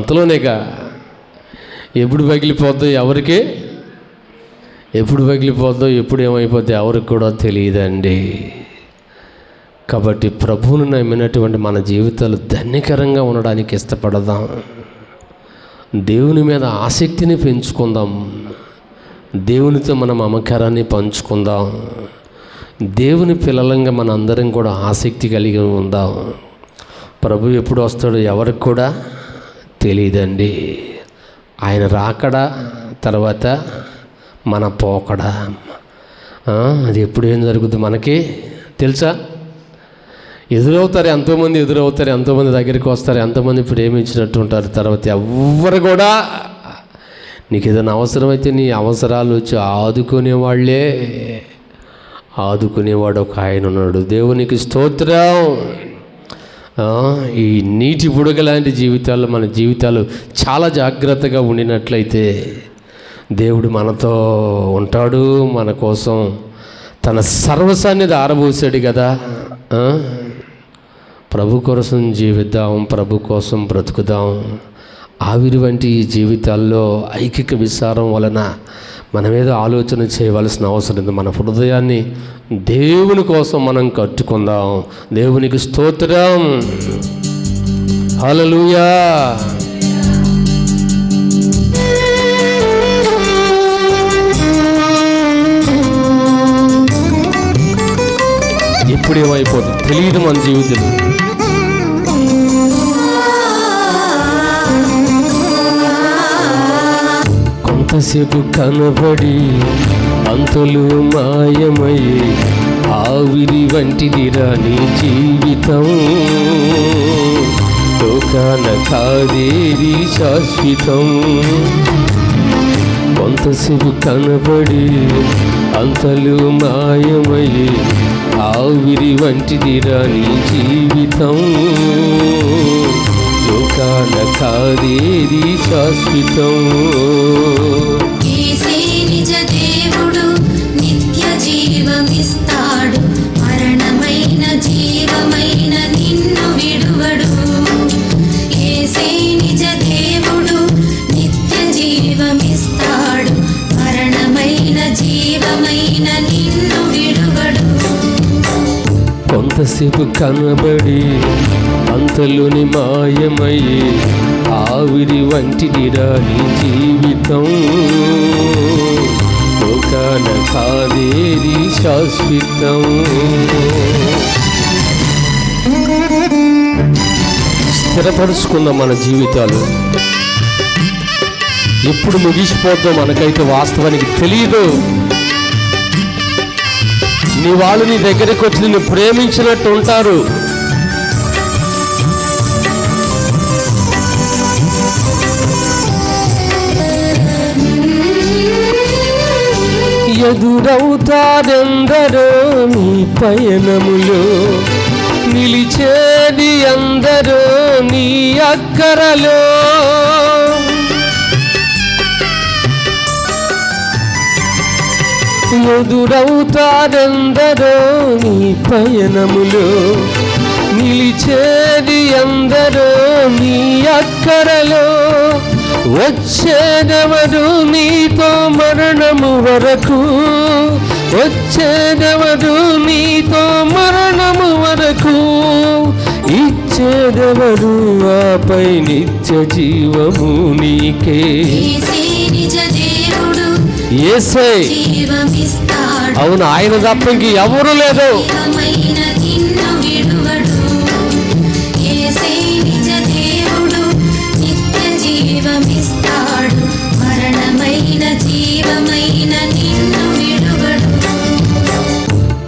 Speaker 1: అంతలోనేగా ఎప్పుడు పగిలిపోద్దో ఎవరికి, ఎప్పుడు ఏమైపోద్దో ఎవరికి కూడా తెలియదండి. కాబట్టి ప్రభువును నమ్మినటువంటి మన జీవితాలు ధన్యకరంగా ఉండడానికి ఇష్టపడదాం. దేవుని మీద ఆసక్తిని పెంచుకుందాం. దేవునితో మన మమకారాన్ని పంచుకుందాం. దేవుని పిల్లలంగా మన అందరం కూడా ఆసక్తి కలిగి ఉందాం. ప్రభు ఎప్పుడు వస్తాడో ఎవరికి కూడా తెలియదండి. ఆయన రాకడా, తర్వాత మన పోకడా, అది ఎప్పుడు ఏం జరుగుతుంది మనకి తెలుసా? ఎంతోమంది ఎంతోమంది దగ్గరికి వస్తారు, ఎంతోమంది ప్రేమించినట్టు ఉంటారు. తర్వాత ఎవ్వరు కూడా నీకు ఏదైనా అవసరమైతే నీ అవసరాలు వచ్చి ఆదుకునేవాడు ఒక ఆయన ఉన్నాడు. దేవునికి స్తోత్రం. ఈ నీటి బుడగ లాంటి జీవితాల్లో మన జీవితాలు చాలా జాగ్రత్తగా ఉండినట్లయితే దేవుడు మనతో ఉంటాడు. మన కోసం తన సర్వస్వాన్ని ఆరబోసాడు కదా. ప్రభు కోసం జీవిద్దాం, ప్రభు కోసం బ్రతుకుదాం. ఆవిరి వంటి ఈ జీవితాల్లో ఐకిక విసారం వలన మన మీద ఆలోచన చేయవలసిన అవసరం ఉంది. మన హృదయాన్ని దేవుని కోసం మనం కట్టుకుందాం. దేవునికి స్తోత్రం. హల్లెలూయా. ఎప్పుడేమైపోతుంది తెలియదు మన జీవితంలో. కొంతసేపు కనబడి అంతలు మాయమయ్యి ఆవిరి వంటిదిరా నీ జీవితం. లోకాన కాదేది శాశ్వతం. కొంతసేపు కనబడి అంతలు మాయమయ్యి ఆవిరి వంటిదిరా నీ జీవితం. లోకాన కాదేది శాశ్వతం.
Speaker 2: యేసే నిజ దేవుడు, నిత్య జీవమిస్తాడు. మరణమైన జీవమైన నిన్ను విడువడు. యేసే నిజ దేవుడు, నిత్య జీవమిస్తాడు. మరణమైన జీవమైన నిన్ను విడువడు.
Speaker 1: కొంతసేపు కనబడి అంతలోని మాయమయ్యి ఆవిరి వంటిదిరా నీ జీవితం. లోకాన కాదేది శాశ్వతం. స్థిరపరుచుకున్న మన జీవితాలు ఎప్పుడు ముగిసిపోద్దో మనకైతే వాస్తవానికి తెలియదు. నీ వాళ్ళు నీ దగ్గరికి వచ్చి నిన్ను ప్రేమించినట్టు ఉంటారు. ఎదురవుతారెందరో నీ పయనములో, నిలిచేది అందరూ నీ అక్కరలో. ఎదురవుతారెందరో నీ పయనములో, నిలిచేది అందరూ నీ అక్కరలో. వచ్చేదెవరు నీతో మరణము వరకు, వచ్చేదెవరు నీతో మరణము వరకు. ఇచ్చేదెవరు ఆపై నిత్య జీవము నీకే. యేసే అవును, ఆయన తప్ప ఇంక ఎవరు లేదు.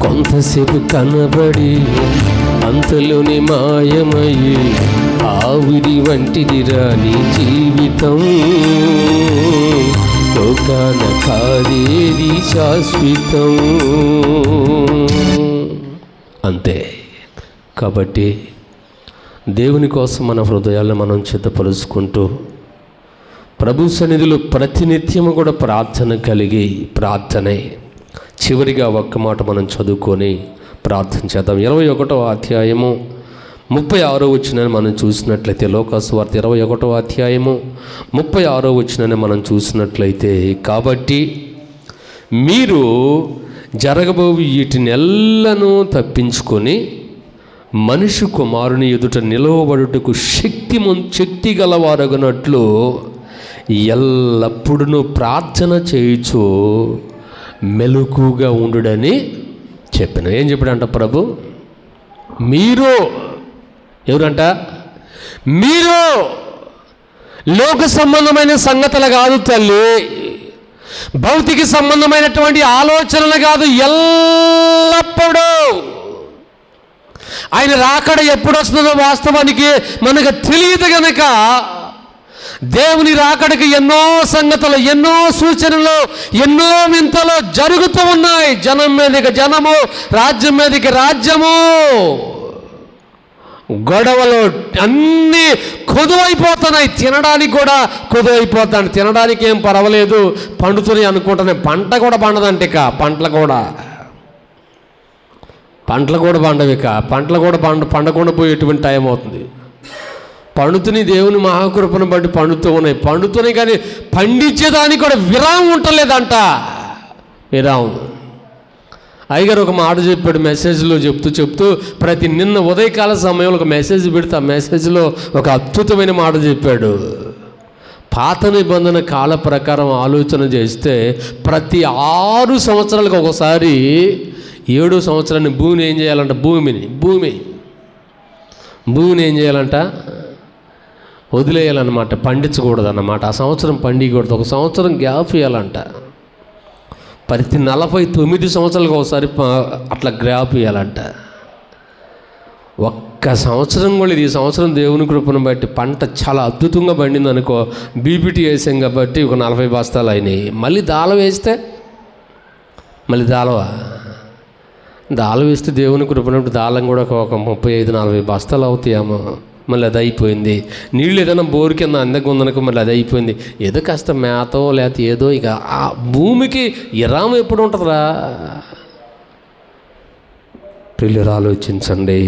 Speaker 1: కొంతసేపు కనబడి అంతలోని మాయమయ్యి ఆవిరి వంటిదిరా నీ జీవితం. లోకాన కాదేది శాశ్వతం. అంతే. కాబట్టి దేవుని కోసం మన హృదయాలను మనం సిద్ధపరుచుకుంటూ ప్రభు సన్నిధిలో ప్రతినిత్యము కూడా ప్రార్థన కలిగి ప్రార్థనే. చివరిగా ఒక్క మాట మనం చదువుకొని ప్రార్థన చేద్దాం. 21వ అధ్యాయము 36వ వచనాన్ని మనం చూసినట్లయితే, లోకాసు వార్త 21వ అధ్యాయము 36వ వచనాన్ని మనం చూసినట్లయితే, కాబట్టి మీరు జరగబోవు వీటినెల్లను తప్పించుకొని మనిషి కుమారుని ఎదుట నిలవబడుటకు శక్తి గలవారగునట్లు ఎల్లప్పుడూ ప్రార్థన చేయుచు మెలకుగా ఉండుడని చెప్పిన. ఏం చెప్పాడంట ప్రభు? మీరు ఎవరంట? మీరు లోక సంబంధమైన సంగతులు కాదు తల్లి, భౌతిక సంబంధమైనటువంటి ఆలోచనలు కాదు, ఎల్లప్పుడూ ఆయన రాకడ ఎప్పుడు వస్తుందో వాస్తవానికి మనకు తెలియదు గనక దేవుని రాకడికి ఎన్నో సంగతులు, ఎన్నో సూచనలు, ఎన్నో వింతలు జరుగుతూ ఉన్నాయి. జనం మీదకి జనము, రాజ్యం మీదకి రాజ్యము, గొడవలు అన్నీ కొదువైపోతున్నాయి. తినడానికి కూడా కొదువైపోతాను. తినడానికి ఏం పర్వాలేదు, పండుతున్నాయి అనుకుంటున్నాయి. పంట కూడా పండదంటే ఇక పంటలు కూడా పండవు. ఇక పంటలు కూడా పండకుండా పోయేటువంటి టైం అవుతుంది. పండుతుని దేవుని మహాకృపను బట్టి పండుతూ ఉన్నాయి కానీ పండించేదానికి కూడా విరామం ఉండలేదంట. విరామం. అయ్యగారు ఒక మాట చెప్పాడు మెసేజ్లో, చెప్తూ ప్రతి నిన్న ఉదయకాల సమయంలో ఒక మెసేజ్ పెడితే ఆ మెసేజ్లో ఒక అద్భుతమైన మాట చెప్పాడు. పాత నిబంధన కాల ప్రకారం ఆలోచన చేస్తే ప్రతి 6 సంవత్సరాలకు ఒకసారి 7వ సంవత్సరాన్ని భూమిని ఏం చేయాలంట? భూమిని ఏం చేయాలంట? వదిలేయాలన్నమాట, పండించకూడదు అన్నమాట. ఆ సంవత్సరం పండియకూడదు, ఒక సంవత్సరం గ్యాప్ ఇవ్వాలంట. ప్రతి 49 సంవత్సరాలకు ఒకసారి అట్లా గ్యాప్ ఇవ్వాలంట. ఒక్క సంవత్సరం కూడా ఇది. ఈ సంవత్సరం దేవుని కృపను బట్టి పంట చాలా అద్భుతంగా పండింది అనుకో, బీపీటీ వేసాం కాబట్టి ఒక 40 బస్తాలు అయినాయి. మళ్ళీ దాళం వేస్తే దాళం వేస్తే దేవుని కృపను బట్టి దాళం కూడా ఒక 35-40 బస్తాలు అవుతాయేమో. మళ్ళీ అది అయిపోయింది. నీళ్ళు ఏదైనా బోరు కింద అందక ఉందనుకో, మళ్ళీ అది అయిపోయింది. ఏదో కాస్త మేతో లేకపోతే ఏదో. ఇక ఆ భూమికి విరామం ఎప్పుడు ఉంటుందిరా? పిల్లలు ఆలోచించండి.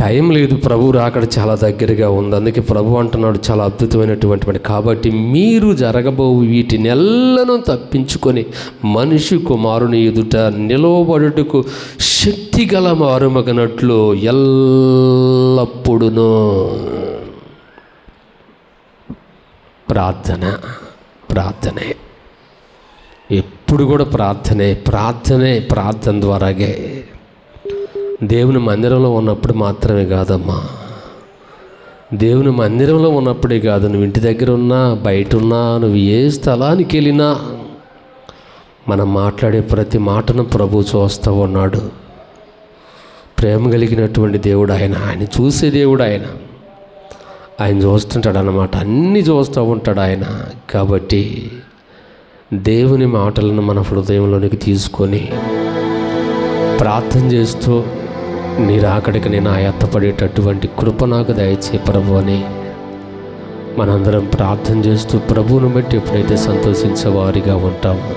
Speaker 1: టైం లేదు, ప్రభు రాకడ చాలా దగ్గరగా ఉంది. అందుకే ప్రభు అంటున్నాడు చాలా అద్భుతమైనటువంటి పని. కాబట్టి మీరు జరగబో వీటినెల్లను తప్పించుకొని మనిషి కుమారుని ఎదుట నిలవబడుటకు శక్తి గల మారుమగనట్లు ఎల్లప్పుడూ ప్రార్థనే ఎప్పుడు కూడా ప్రార్థన ద్వారాగే. దేవుని మందిరంలో ఉన్నప్పుడు మాత్రమే కాదమ్మా, దేవుని మందిరంలో ఉన్నప్పుడే కాదు, నువ్వు ఇంటి దగ్గర ఉన్నా, బయట ఉన్నా, నువ్వు ఏ స్థలానికి వెళ్ళినా మనం మాట్లాడే ప్రతి మాటను ప్రభు చూస్తూ ఉన్నాడు. ప్రేమ కలిగినటువంటి దేవుడు ఆయన చూసే దేవుడు ఆయన చూస్తుంటాడు అన్నమాట, అన్నీ చూస్తూ ఉంటాడు ఆయన. కాబట్టి దేవుని మాటలను మన హృదయంలోనికి తీసుకొని ప్రార్థన చేస్తూ నీ రాకడికి నేను ఆయత్తపడేటటువంటి కృప నాకు దయచే ప్రభు అని మనందరం ప్రార్థన చేస్తూ ప్రభువును బట్టి ఎప్పుడైతే సంతోషించేవారిగా ఉంటామో